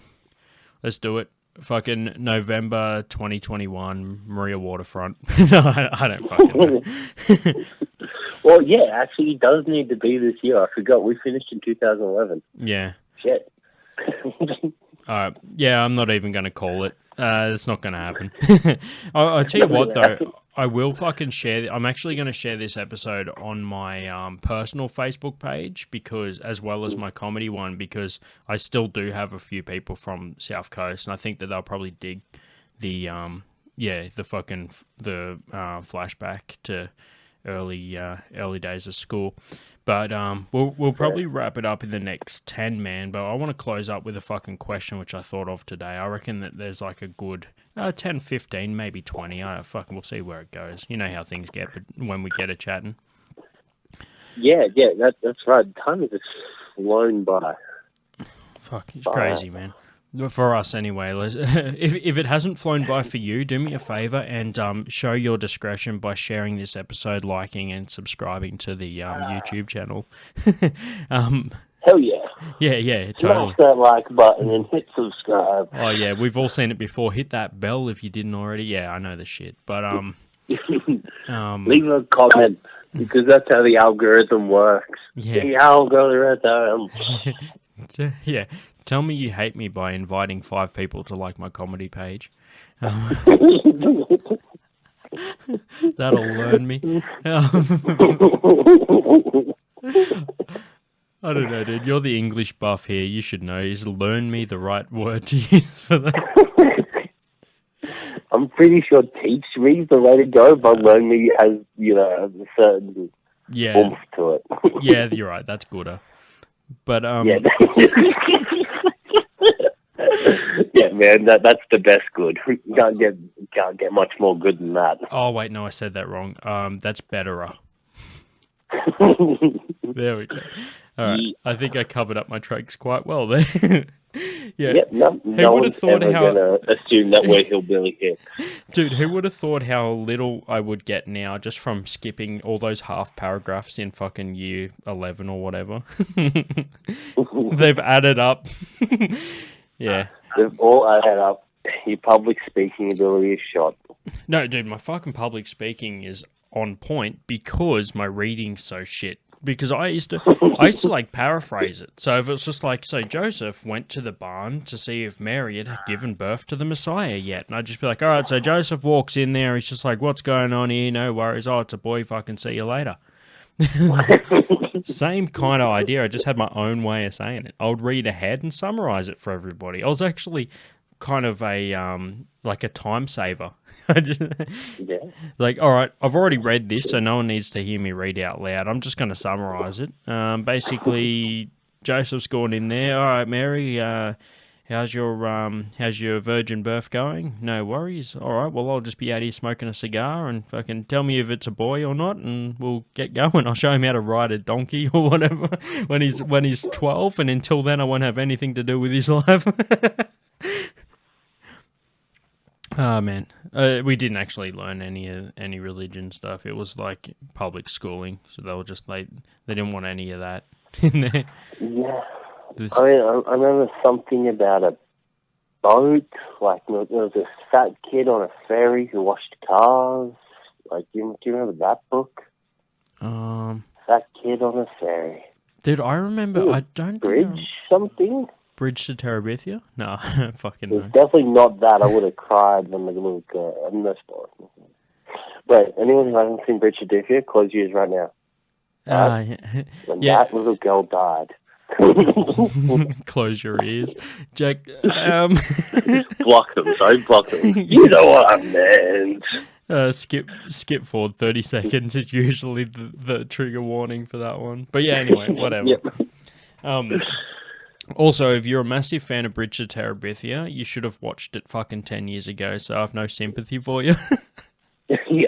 Speaker 2: let's do it. Fucking November 2021, Maria Waterfront. No, I don't fucking know.
Speaker 5: Well, yeah, actually, it does need to be this year. I forgot. We finished in 2011.
Speaker 2: Yeah.
Speaker 5: Shit.
Speaker 2: All right. Yeah, I'm not even going to call it. It's not going to happen. I'll tell you what, though. I will fucking share. I'm actually going to share this episode on my personal Facebook page because, as well as my comedy one, because I still do have a few people from South Coast, and I think that they'll probably dig the flashback to early days of school. But we'll probably wrap it up in the next 10, man. But I want to close up with a fucking question which I thought of today. I reckon that there's like a good 10, 15, maybe 20. We'll see where it goes. You know how things get when we get a chatting.
Speaker 5: Yeah, that's right. Time has just flown by.
Speaker 2: Fuck, it's crazy, man. For us, anyway. If it hasn't flown by for you, do me a favor and show your discretion by sharing this episode, liking and subscribing to the YouTube channel.
Speaker 5: Hell yeah.
Speaker 2: Yeah, totally.
Speaker 5: Smash that like button and hit subscribe.
Speaker 2: Oh, yeah, we've all seen it before. Hit that bell if you didn't already. Yeah, I know the shit. But,
Speaker 5: leave a comment, because that's how the algorithm works.
Speaker 2: Yeah.
Speaker 5: The algorithm.
Speaker 2: Yeah. Tell me you hate me by inviting 5 people to like my comedy page. That'll learn me. I don't know, dude. You're the English buff here. You should know. Is learn me the right word to use for that?
Speaker 5: I'm pretty sure teach me is the way to go, but learn me has, a certain oomph to it.
Speaker 2: Yeah, you're right. That's gooder. But
Speaker 5: yeah, yeah, man, that's the best good. You can't get much more good than that.
Speaker 2: Oh wait, no, I said that wrong. That's betterer. There we go. All right, I think I covered up my tracks quite well there. Yeah.
Speaker 5: Yep, no one's ever gonna assume that we're hillbilly here.
Speaker 2: Dude, who would have thought how little I would get now just from skipping all those half paragraphs in fucking year 11 or whatever? They've added up. Yeah.
Speaker 5: They've all added up. Your public speaking ability is shot.
Speaker 2: No, dude, my fucking public speaking is on point because my reading's so shit. Because I used to like paraphrase it. So if it's just like, so Joseph went to the barn to see if Mary had given birth to the Messiah yet. And I'd just be like, all right, so Joseph walks in there. He's just like, what's going on here? No worries. Oh, it's a boy. Fucking see you later. Same kind of idea. I just had my own way of saying it. I would read ahead and summarize it for everybody. I was actually kind of a like a time saver. I just,
Speaker 5: Yeah.
Speaker 2: like, all right, I've already read this, so no one needs to hear me read out loud. I'm just going to summarize it. Basically, Joseph's gone in there. All right, Mary, how's your virgin birth going? No worries. All right, well, I'll just be out here smoking a cigar and fucking tell me if it's a boy or not, and we'll get going. I'll show him how to ride a donkey or whatever when he's 12, and until then, I won't have anything to do with his life. Oh man, we didn't actually learn any religion stuff. It was like public schooling, so they were just they didn't want any of that in there.
Speaker 5: Yeah. I remember something about a boat. Like there was a fat kid on a ferry who washed cars. Like, do you remember that book? Fat kid on a ferry.
Speaker 2: Dude, I remember. I don't
Speaker 5: Bridge something.
Speaker 2: Bridge to Terabithia? No, fucking
Speaker 5: It's
Speaker 2: no.
Speaker 5: definitely not that. I would have cried when the little girl. I'm no spoiler. But anyone who hasn't seen Bridge to Terabithia, close your ears right now. When that little girl died.
Speaker 2: Close your ears, Jack.
Speaker 5: Block them. Sorry, block them. You know what I meant.
Speaker 2: Skip forward 30 seconds is usually the trigger warning for that one. But yeah, anyway, whatever.
Speaker 5: Yep.
Speaker 2: Also, if you're a massive fan of Bridge to Terabithia, you should have watched it fucking 10 years ago, so I have no sympathy for you.
Speaker 5: Yeah.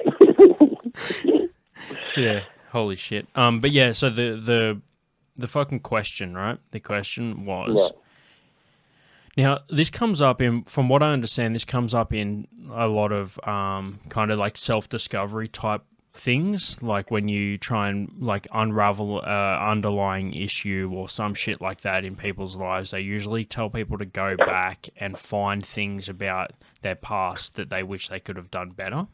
Speaker 2: Yeah, holy shit. But yeah, so the fucking question, right? The question was...
Speaker 5: Yeah.
Speaker 2: Now, this comes up from what I understand, this comes up in a lot of kind of like self-discovery type things, like when you try and like unravel underlying issue or some shit like that in people's lives. They usually tell people to go back and find things about their past that they wish they could have done better.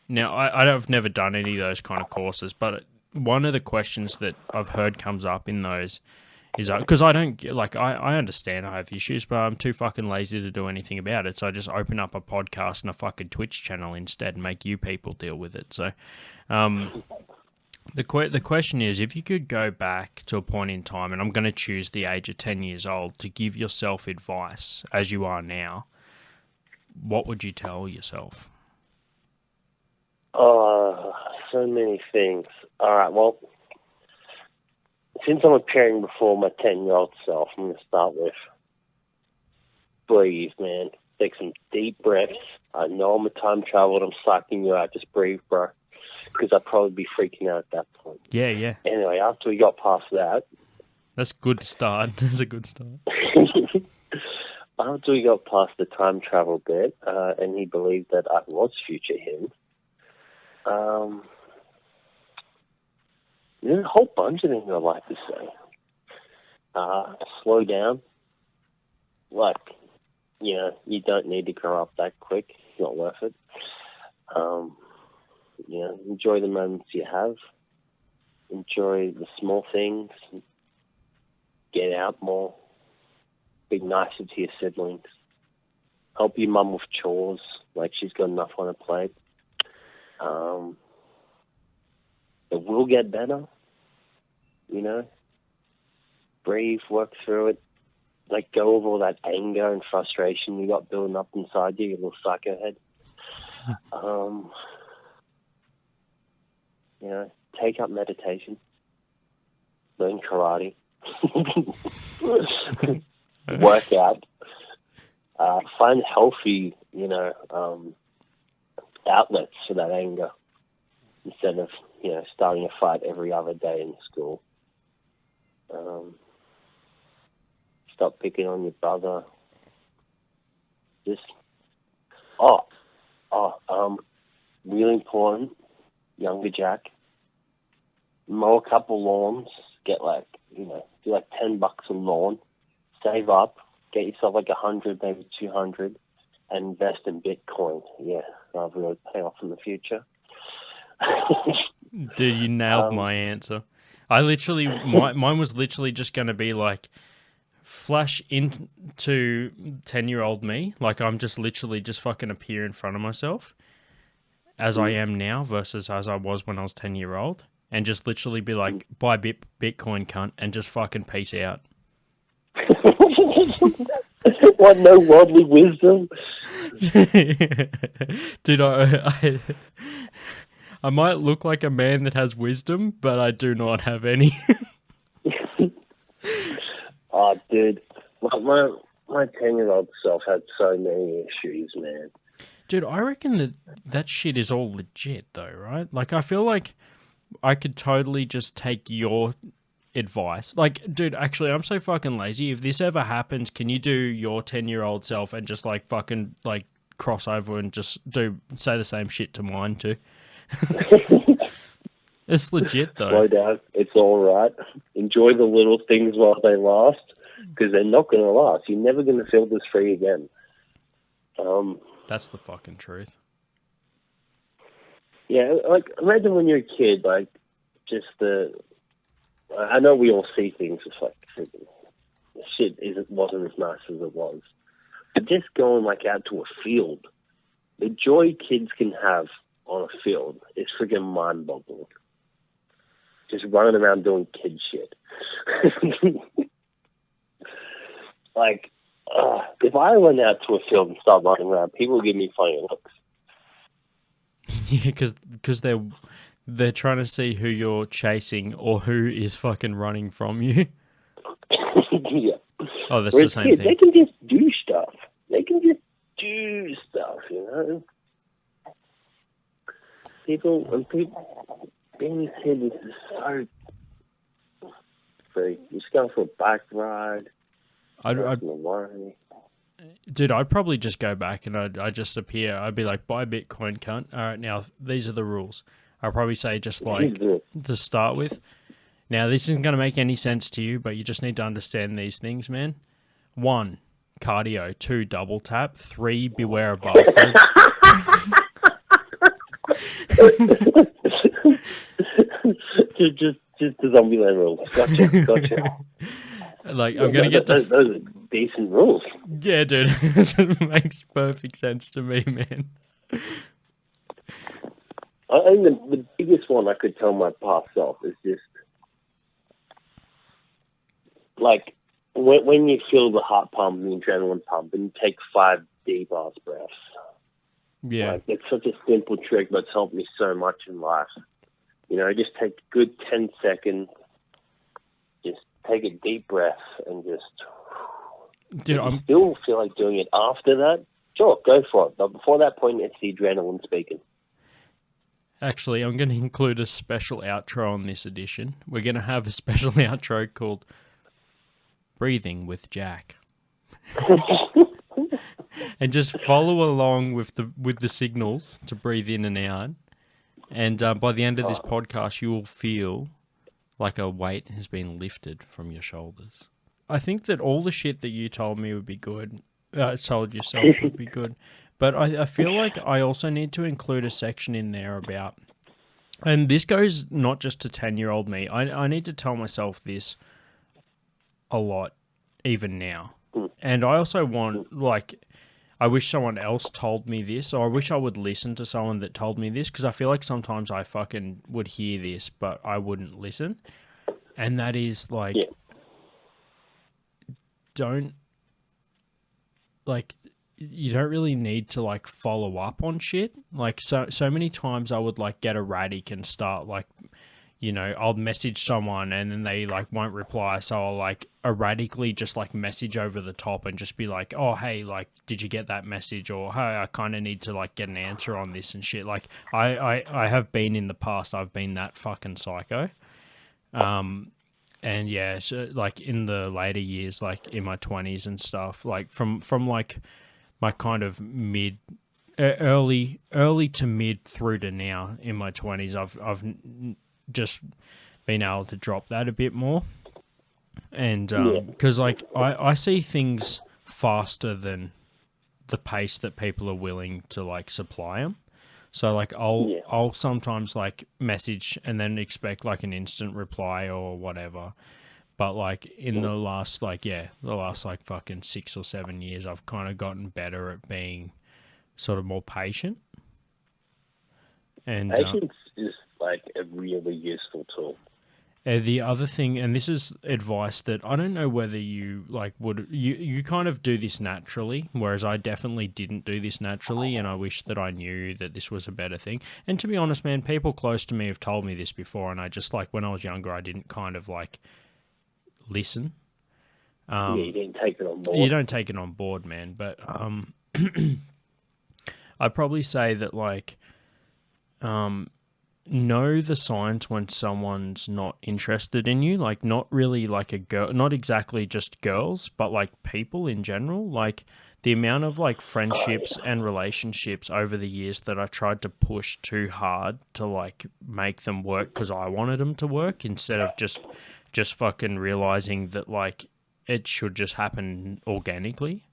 Speaker 2: Now, I've never done any of those kind of courses, but one of the questions that I've heard comes up in those is because I don't like I understand I have issues, but I'm too fucking lazy to do anything about it. So I just open up a podcast and a fucking Twitch channel instead and make you people deal with it. So the question is, if you could go back to a point in time, and I'm going to choose the age of 10 years old to give yourself advice as you are now, what would you tell yourself?
Speaker 5: Oh, so many things. All right, well, since I'm appearing before my 10-year-old self, I'm going to start with breathe, man. Take some deep breaths. I know I'm a time traveler and I'm sucking you out. Just breathe, bro. Because I'd probably be freaking out at that point.
Speaker 2: Yeah.
Speaker 5: Anyway, after we got past that...
Speaker 2: That's good to start. That's a good start.
Speaker 5: After we got past the time travel bit, and he believed that I was future him, there's a whole bunch of things I'd like to say. Slow down. Like, you don't need to grow up that quick. It's not worth it. Enjoy the moments you have. Enjoy the small things. Get out more. Be nicer to your siblings. Help your mum with chores. Like, she's got enough on her plate. It will get better. Breathe, work through it. Let go of all that anger and frustration you got building up inside you little psycho head. Take up meditation. Learn karate. Work out. Find healthy, outlets for that anger instead of, starting a fight every other day in school. Stop picking on your brother. Just, really important, younger Jack. Mow a couple lawns, get do $10 a lawn, save up, get yourself 100, maybe 200, and invest in Bitcoin. Yeah, that'll really pay off in the future.
Speaker 2: Dude, you nailed my answer. I literally, mine was literally just going to be flash into 10-year-old me. I'm just literally just fucking appear in front of myself as I am now versus as I was when I was 10-year-old. And just literally be buy Bitcoin, cunt, and just fucking peace out.
Speaker 5: What, no worldly wisdom?
Speaker 2: Dude, I might look like a man that has wisdom, but I do not have any.
Speaker 5: Oh, dude. My 10-year-old self had so many issues, man.
Speaker 2: Dude, I reckon that shit is all legit, though, right? Like, I feel like I could totally just take your advice. Like, dude, actually, I'm so fucking lazy. If this ever happens, can you do your 10-year-old self and just, like, fucking, like, cross over and just say the same shit to mine, too? It's legit, though.
Speaker 5: Slow down. It's all right. Enjoy the little things while they last, because they're not going to last. You're never going to feel this free again.
Speaker 2: That's the fucking truth.
Speaker 5: Yeah, like, imagine when you're a kid, like, just I know we all see things as, like, shit wasn't as nice as it was. But just going, like, out to a field, the joy kids can have on a field is freaking mind-boggling. Just running around doing kid shit. Like, if I went out to a field and started running around, people would give me funny looks.
Speaker 2: Yeah, because they're trying to see who you're chasing or who is fucking running from you.
Speaker 5: Yeah.
Speaker 2: Oh, that's
Speaker 5: Whereas
Speaker 2: the same
Speaker 5: kids,
Speaker 2: thing.
Speaker 5: they can just do stuff. They can just do stuff, you know? Being a kid is just so free. You just go for a bike ride.
Speaker 2: Dude, I'd probably just go back and I'd just appear. I'd be like, buy Bitcoin, cunt. All right, now, these are the rules. I'll probably say just like to start with. Now, this isn't going to make any sense to you, but you just need to understand these things, man. 1, cardio. 2, double tap. 3, beware of bathroom.
Speaker 5: just the Zombieland rules. Gotcha.
Speaker 2: Like, I'm going to get to...
Speaker 5: Those are decent rules.
Speaker 2: Yeah, dude. It makes perfect sense to me, man.
Speaker 5: I think the biggest one I could tell my past self is just, like, when you feel the heart pump and the adrenaline pump and you take 5 deep ass breaths.
Speaker 2: Yeah.
Speaker 5: Like, it's such a simple trick, but it's helped me so much in life. You know, just take a good 10 seconds, just take a deep breath and just...
Speaker 2: Dude,
Speaker 5: if you still feel like doing it after that, sure, go for it. But before that point, it's the adrenaline speaking.
Speaker 2: Actually, I'm going to include a special outro on this edition. We're going to have a special outro called Breathing with Jack. And just follow along with the signals to breathe in and out. And by the end of this podcast, you will feel like a weight has been lifted from your shoulders. I think that all the shit that you told me would be good, told yourself would be good. But I feel like I also need to include a section in there about, and this goes not just to 10-year-old me, I need to tell myself this a lot, even now. And I also want, like, I wish someone else told me this, or I wish I would listen to someone that told me this, because I feel like sometimes I fucking would hear this, but I wouldn't listen. And that is, like, you don't really need to, like, follow up on shit. Like, so many times I would, like, get erratic and start, like, you know, I'll message someone and then they, like, won't reply, so I'll, like, erratically just, like, message over the top and just be like, oh, hey, like, did you get that message? Or, hey, I kind of need to, like, get an answer on this and shit. Like, I have been in the past, I've been that fucking psycho. And yeah, so, like, in the later years, like, in my 20s and stuff, like, from like, my kind of early to mid through to now in my 20s, I've just been able to drop that a bit more. And, because, like, I see things faster than the pace that people are willing to, like, supply them. So, like, I'll sometimes, like, message and then expect, like, an instant reply or whatever. But, like, in the last, like, fucking 6 or 7 years, I've kind of gotten better at being sort of more patient. And
Speaker 5: patience is, like, a really useful tool.
Speaker 2: The other thing, and this is advice that I don't know whether you you kind of do this naturally, whereas I definitely didn't do this naturally, and I wish that I knew that this was a better thing. And to be honest, man, people close to me have told me this before, and I just when I was younger, I didn't kind of listen.
Speaker 5: You didn't take it on board.
Speaker 2: You don't take it on board, man. But I'd probably say that know the signs when someone's not interested in you, not really a girl, not exactly just girls, but people in general. The amount of friendships and relationships over the years that I tried to push too hard to make them work because I wanted them to work, instead of just fucking realizing that it should just happen organically.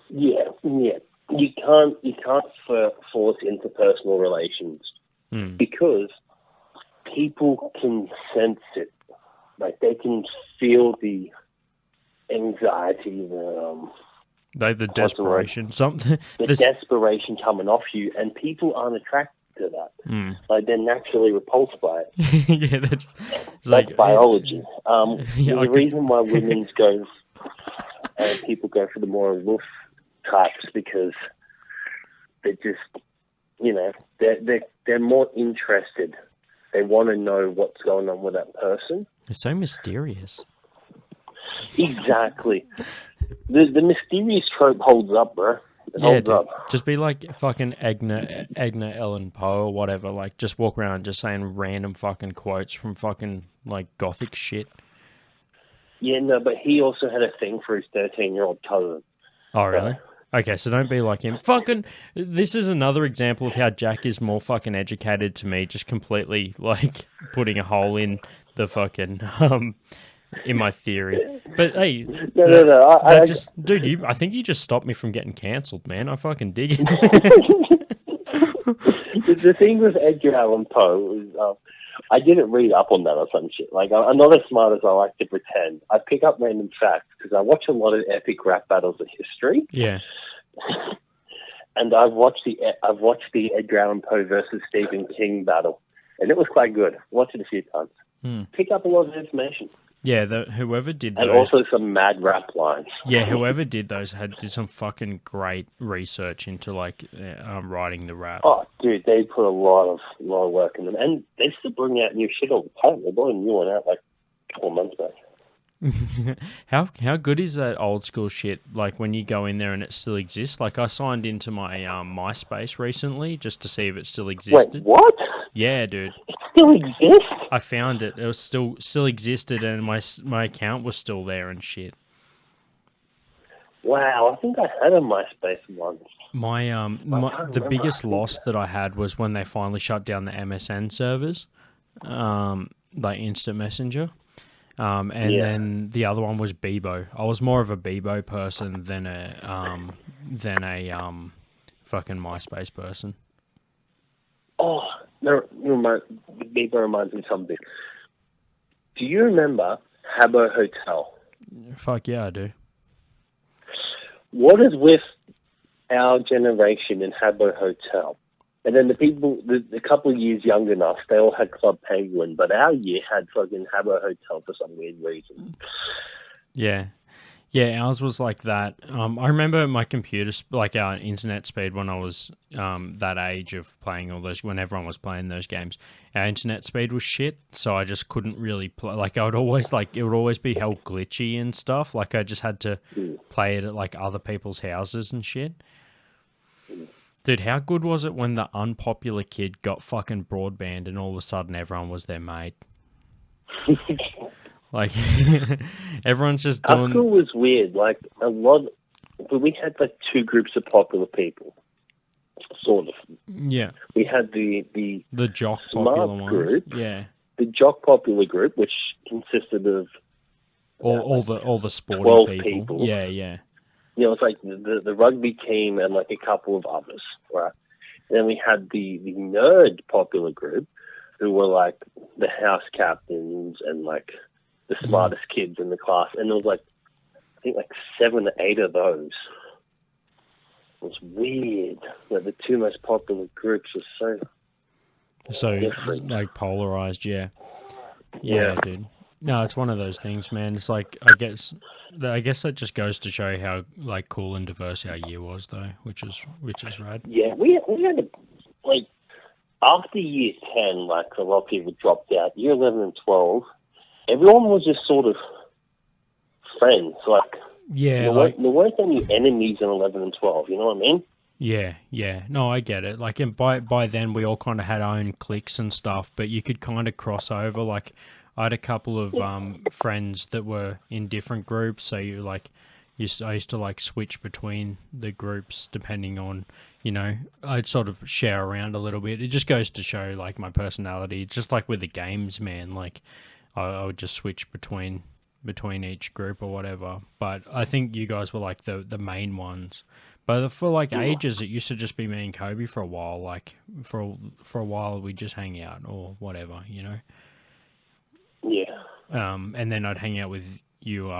Speaker 5: Yeah. You can't force interpersonal relations. Because people can sense it. They can feel the anxiety,
Speaker 2: the desperation, something.
Speaker 5: The desperation coming off you, and people aren't attracted to that. They're naturally repulsed by it.
Speaker 2: Yeah,
Speaker 5: that's biology. The reason why women go, people go for the more aloof types, because they're just, they're more interested. They want to know what's going on with that person.
Speaker 2: It's so mysterious.
Speaker 5: Exactly. The mysterious trope holds up, bro. It holds up.
Speaker 2: Just be fucking Edgar Allan Poe or whatever. Just walk around just saying random fucking quotes from fucking gothic shit.
Speaker 5: Yeah, no, but he also had a thing for his 13-year-old cousin.
Speaker 2: Oh, really? Okay, so don't be like him. Fucking, this is another example of how Jack is more fucking educated to me, just completely, putting a hole in the fucking, in my theory. But, hey.
Speaker 5: No.
Speaker 2: Dude, I think you just stopped me from getting cancelled, man. I fucking dig it.
Speaker 5: The thing with Edgar Allan Poe is, I didn't read up on that or some shit. I'm not as smart as I like to pretend. I pick up random facts because I watch a lot of epic rap battles of history.
Speaker 2: Yeah.
Speaker 5: And I've watched the Edgar Allan Poe versus Stephen King battle, and it was quite good. Watched it a few times. Pick up a lot of information.
Speaker 2: Yeah, whoever did those...
Speaker 5: And also some mad rap lines.
Speaker 2: Yeah, whoever did those did some fucking great research into, writing the rap.
Speaker 5: Oh, dude, they put a lot of work in them. And they still bring out new shit all the time. They brought a new one out, a couple months back.
Speaker 2: How good is that old school shit? When you go in there and it still exists. I signed into my MySpace recently just to see if it still existed.
Speaker 5: Wait, what?
Speaker 2: Yeah, dude.
Speaker 5: It still exists?
Speaker 2: I found it. It was still existed, and my account was still there and shit.
Speaker 5: Wow, I think I had a MySpace once.
Speaker 2: The biggest loss that I had was when they finally shut down the MSN servers, Instant Messenger. Then the other one was Bebo. I was more of a Bebo person than a fucking MySpace person.
Speaker 5: Oh, no, Bebo reminds me of something. Do you remember Habbo Hotel?
Speaker 2: Fuck yeah, I do.
Speaker 5: What is with our generation in Habbo Hotel? And then the people, the couple of years younger than us, they all had Club Penguin, but our year had fucking Habbo Hotel for some weird reason.
Speaker 2: Yeah. Yeah, ours was like that. I remember my computer, our internet speed when I was that age of playing all those, when everyone was playing those games, our internet speed was shit, so I just couldn't really play. I would always, it would always be hell glitchy and stuff. I just had to play it at, other people's houses and shit. Dude, how good was it when the unpopular kid got fucking broadband and all of a sudden everyone was their mate? Everyone's just doing... Our
Speaker 5: school was weird. But we had two groups of popular people, sort of.
Speaker 2: Yeah.
Speaker 5: We had the
Speaker 2: jock
Speaker 5: smart
Speaker 2: popular
Speaker 5: group,
Speaker 2: ones. Yeah.
Speaker 5: The jock popular group, which consisted of
Speaker 2: all the sporty
Speaker 5: 12
Speaker 2: people. Yeah, yeah.
Speaker 5: It was the rugby team and a couple of others, right? And then we had the nerd popular group, who were the house captains and the smartest kids in the class, and there was I think 7 or 8 of those. It was weird. The two most popular groups were so
Speaker 2: different. Polarized, yeah. Yeah, dude. No, it's one of those things, man. It's like I guess that just goes to show how like cool and diverse our year was, though, which is rad.
Speaker 5: Yeah, we had like after year 10, like a lot of people dropped out. Year 11 and 12, everyone was just sort of friends. Like
Speaker 2: Yeah,
Speaker 5: there weren't any enemies in 11 and 12. You know what I mean?
Speaker 2: yeah. No, I get it. Like, and by then we all kind of had our own cliques and stuff, but you could kind of cross over. Like, I had a couple of friends that were in different groups, so I used to like switch between the groups depending on, I'd sort of share around a little bit. It just goes to show like my personality. Just like with the games, man. Like, I would just switch between each group or whatever. But I think you guys were like the main ones. But for like ages, it used to just be me and Kobe for a while. Like for a while, we'd just hang out or whatever,
Speaker 5: Yeah.
Speaker 2: And then I'd hang out with you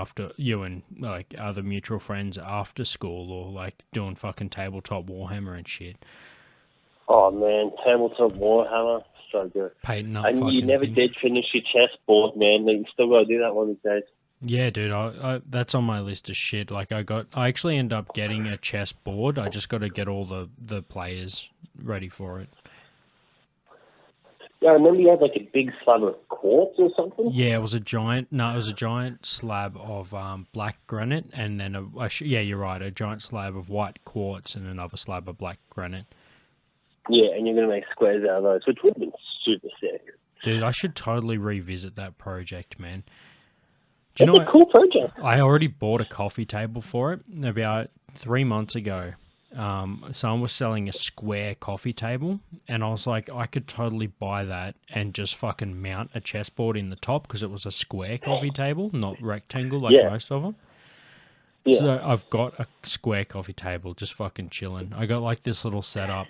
Speaker 2: and like other mutual friends after school, or like doing fucking tabletop Warhammer and shit.
Speaker 5: Oh man, tabletop Warhammer, so good.
Speaker 2: Painting up.
Speaker 5: And you never did finish your chessboard, man. You still got to do that one of these days.
Speaker 2: Yeah, dude, I that's on my list of shit. Like, I actually end up getting a chess board. I just got to get all the players ready for it.
Speaker 5: Yeah, I remember you had like a big slab of quartz or something.
Speaker 2: Yeah, it was a giant slab of black granite, and then yeah, you're right, a giant slab of white quartz and another slab of black granite.
Speaker 5: Yeah, and you're gonna make squares out of those, which would have been super sick.
Speaker 2: Dude, I should totally revisit that project, man.
Speaker 5: It's a cool project.
Speaker 2: I already bought a coffee table for it about 3 months ago. Someone was selling a square coffee table, and I was like, I could totally buy that and just fucking mount a chessboard in the top because it was a square coffee table, not rectangle like most of them. Yeah. So I've got a square coffee table just fucking chilling. I got like this little setup,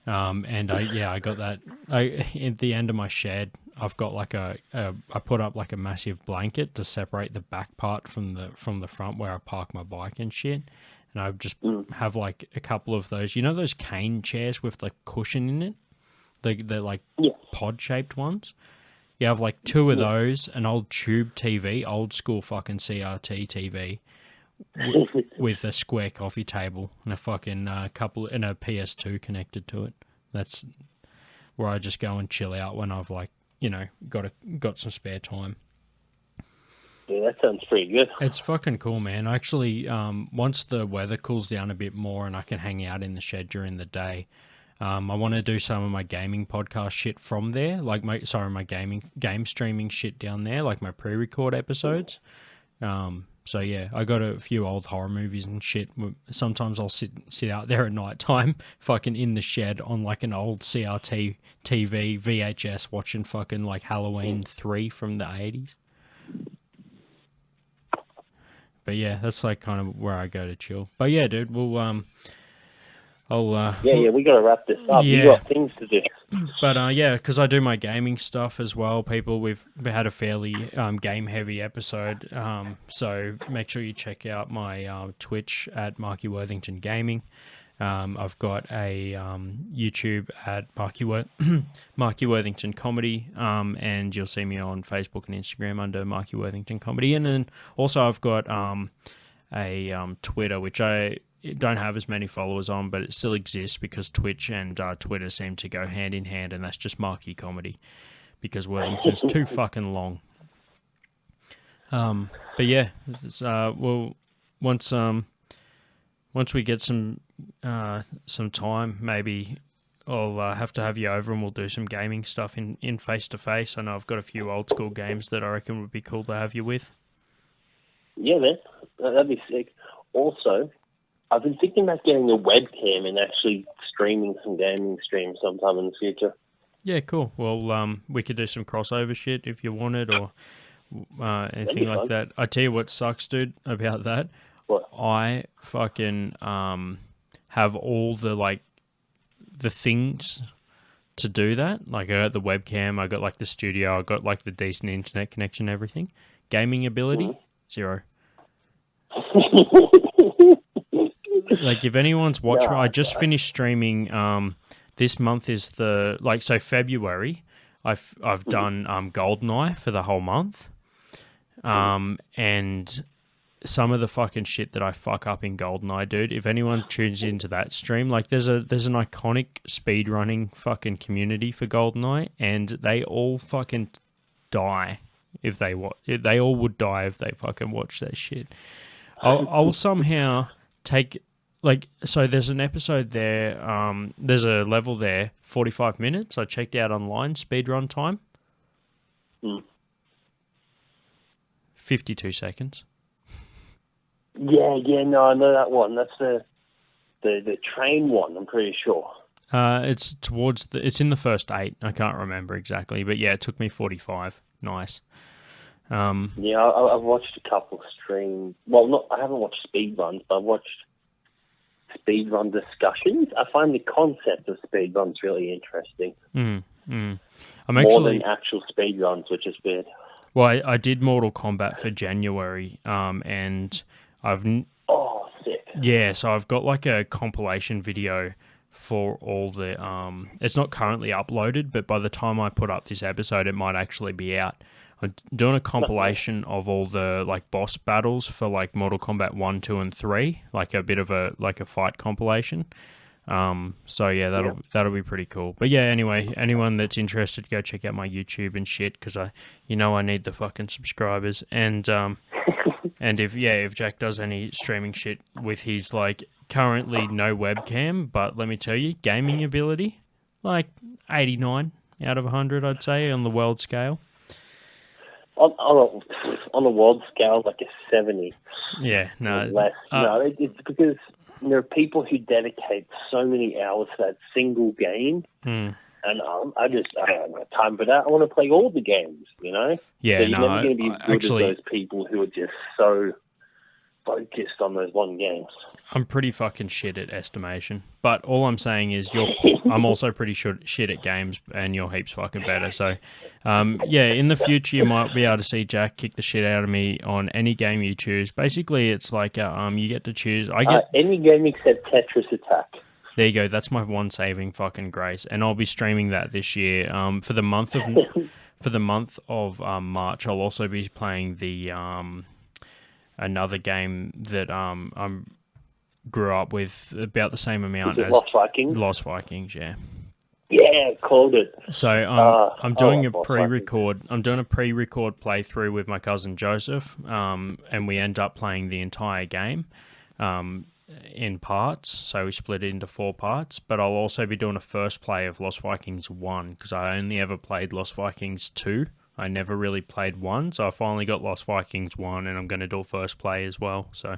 Speaker 2: and I got that. At the end of my shed, I've got like I put up like a massive blanket to separate the back part from the front where I park my bike and shit. And I just have like a couple of those, those cane chairs with the cushion in it? They're like pod-shaped ones. You have like two of those, an old tube TV, old school fucking CRT TV, with a square coffee table and a fucking couple and a PS2 connected to it. That's where I just go and chill out when I've like, got some spare time.
Speaker 5: Yeah, that sounds pretty good.
Speaker 2: It's fucking cool, man. Actually, once the weather cools down a bit more and I can hang out in the shed during the day, I want to do some of my gaming podcast shit from there, like my game streaming shit down there, like my pre-record episodes. So yeah, I got a few old horror movies and shit. Sometimes I'll sit out there at night time, fucking in the shed on like an old CRT TV VHS, watching fucking like Halloween 3 from the 80s. But yeah, that's like kind of where I go to chill. But yeah, dude, we got to wrap this up. Yeah. You got things to do. But yeah, because I do my gaming stuff as well. We've had a fairly game heavy episode. So make sure you check out my Twitch at Marky Worthington Gaming. I've got a YouTube at Marky Worthington Comedy, and you'll see me on Facebook and Instagram under Marky Worthington Comedy. And then also I've got a Twitter, which I don't have as many followers on, but it still exists because Twitch and Twitter seem to go hand in hand, and that's just Marky Comedy because Worthington's too fucking long. But yeah, once we get some time, maybe I'll have to have you over and we'll do some gaming stuff in face-to-face. I know I've got a few old school games that I reckon would be cool to have you with.
Speaker 5: Yeah, man. That'd be sick. Also, I've been thinking about getting a webcam and actually streaming some gaming streams sometime in the future.
Speaker 2: Yeah, cool. Well, we could do some crossover shit if you wanted, or anything like that. I tell you what sucks, dude, about that.
Speaker 5: What?
Speaker 2: I fucking have all the things to do that. Like, I got the webcam, I got like the studio, I got like the decent internet connection, everything. Gaming ability, 0. Like, if anyone's watching, I just finished streaming. This month is February. I've done Goldeneye for the whole month, and some of the fucking shit that I fuck up in Goldeneye, dude. If anyone tunes into that stream, like there's an iconic speedrunning fucking community for Goldeneye, and they all fucking die if they they all would die if they fucking watch that shit. I'll somehow take so there's an episode there. There's a level there, 45 minutes. I checked out online speedrun time. 52 seconds.
Speaker 5: Yeah, no, I know that one. That's the train one, I'm pretty sure.
Speaker 2: It's it's in the first 8. I can't remember exactly, but yeah, it took me 45. Nice.
Speaker 5: Yeah, I've watched a couple streams. Well, I haven't watched speedruns, but I've watched speedrun discussions. I find the concept of speedruns really interesting.
Speaker 2: I'm
Speaker 5: More than actual speedruns, which is weird.
Speaker 2: Well, I did Mortal Kombat for January, and I've...
Speaker 5: Oh, sick.
Speaker 2: Yeah, so I've got like a compilation video for all the... it's not currently uploaded, but by the time I put up this episode, it might actually be out. I'm doing a compilation of all the like boss battles for like Mortal Kombat 1, 2, and 3, like a bit of a fight compilation. So yeah, that'll be pretty cool. But yeah, anyway, anyone that's interested, go check out my YouTube and shit, because I need the fucking subscribers. And and if Jack does any streaming shit with his like currently no webcam, but let me tell you, gaming ability, like 89 out of 100, I'd say, on the world scale.
Speaker 5: On a world scale, like a 70.
Speaker 2: Yeah, no.
Speaker 5: Less. No, it's because there are people who dedicate so many hours to that single game, and I don't have time for that. I want to play all the games, you know?
Speaker 2: Yeah,
Speaker 5: so you're never going to be as good as those people who are just so focused on those one games.
Speaker 2: I'm pretty fucking shit at estimation, but all I'm saying is I'm also pretty shit at games, and you're heaps fucking better. So, yeah, in the future you might be able to see Jack kick the shit out of me on any game you choose. Basically, it's like you get to choose. I get
Speaker 5: any game except Tetris Attack.
Speaker 2: There you go. That's my one saving fucking grace, and I'll be streaming that this year. For the month of March, I'll also be playing the another game that I'm grew up with about the same amount as
Speaker 5: Lost Vikings.
Speaker 2: Lost Vikings, yeah.
Speaker 5: Yeah, called it.
Speaker 2: So I'm doing a pre-record. I'm doing a pre-record playthrough with my cousin Joseph, and we end up playing the entire game in parts. So we split it into 4 parts. But I'll also be doing a first play of Lost Vikings 1, because I only ever played Lost Vikings 2. I never really played 1, so I finally got Lost Vikings 1, and I'm going to do a first play as well. So,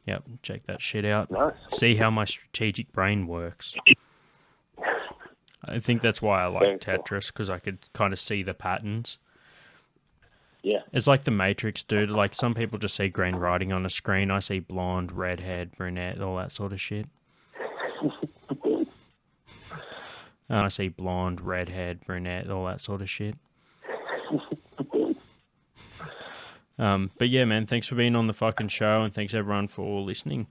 Speaker 2: yep, check that shit out.
Speaker 5: Nice.
Speaker 2: See how my strategic brain works. I think that's why I like Tetris, because I could kind of see the patterns.
Speaker 5: Yeah.
Speaker 2: It's like the Matrix, dude. Like, some people just see green writing on a screen. I see blonde, redhead, brunette, all that sort of shit. I see blonde, redhead, brunette, all that sort of shit. But yeah, man, thanks for being on the fucking show, and thanks everyone for listening.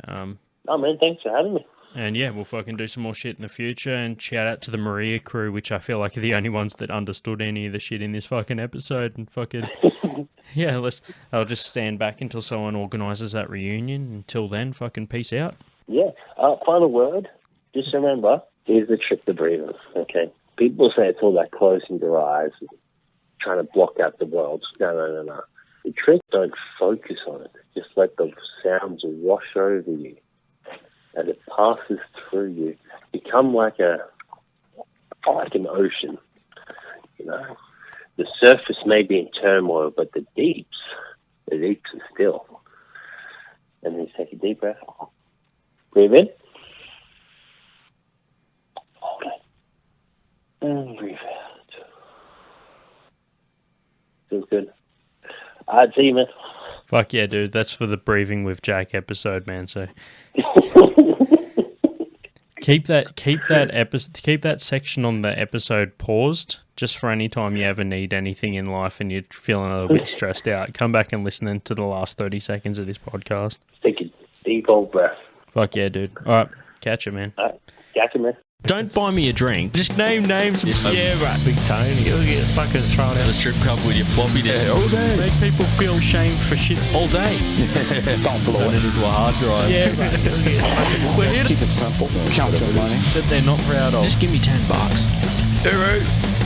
Speaker 5: Oh man, thanks for having me.
Speaker 2: And yeah, we'll fucking do some more shit in the future, and shout out to the Maria crew, which I feel like are the only ones that understood any of the shit in this fucking episode. And fucking yeah, I'll just stand back until someone organises that reunion. Until then, fucking peace out.
Speaker 5: Yeah. Final word. Just remember, here's the trick to breathing. Okay. People say it's all about closing your eyes and trying to block out the world. No. The trick, don't focus on it. Just let the sounds wash over you as it passes through you. Become like an ocean. You know, the surface may be in turmoil, but the deeps are still. And then you take a deep breath. Breathe in. Hold it. And breathe out. Feels good. I'd see you, man.
Speaker 2: Fuck yeah, dude. That's for the Breathing with Jack episode, man. So keep that section on the episode paused, just for any time you ever need anything in life and you're feeling a little bit stressed out. Come back and listen into the last 30 seconds of this podcast.
Speaker 5: Take a deep old breath.
Speaker 2: Fuck yeah, dude. All right. Catch you, man.
Speaker 5: All right. Catch you, man.
Speaker 2: Don't buy me a drink. Just name names.
Speaker 3: Yeah, right. Big Tony. He'll get fucking thrown out
Speaker 6: At a strip club with your floppy disk.
Speaker 1: Yeah, all day.
Speaker 2: Make people feel shame for shit all day.
Speaker 4: Don't blow
Speaker 6: Turn it
Speaker 4: it.
Speaker 6: into a hard drive.
Speaker 3: Yeah, right. He'll get fucking
Speaker 2: We're here
Speaker 4: Keep it simple. Count your money.
Speaker 3: that they're not proud of.
Speaker 2: Just give me $10.
Speaker 1: All right.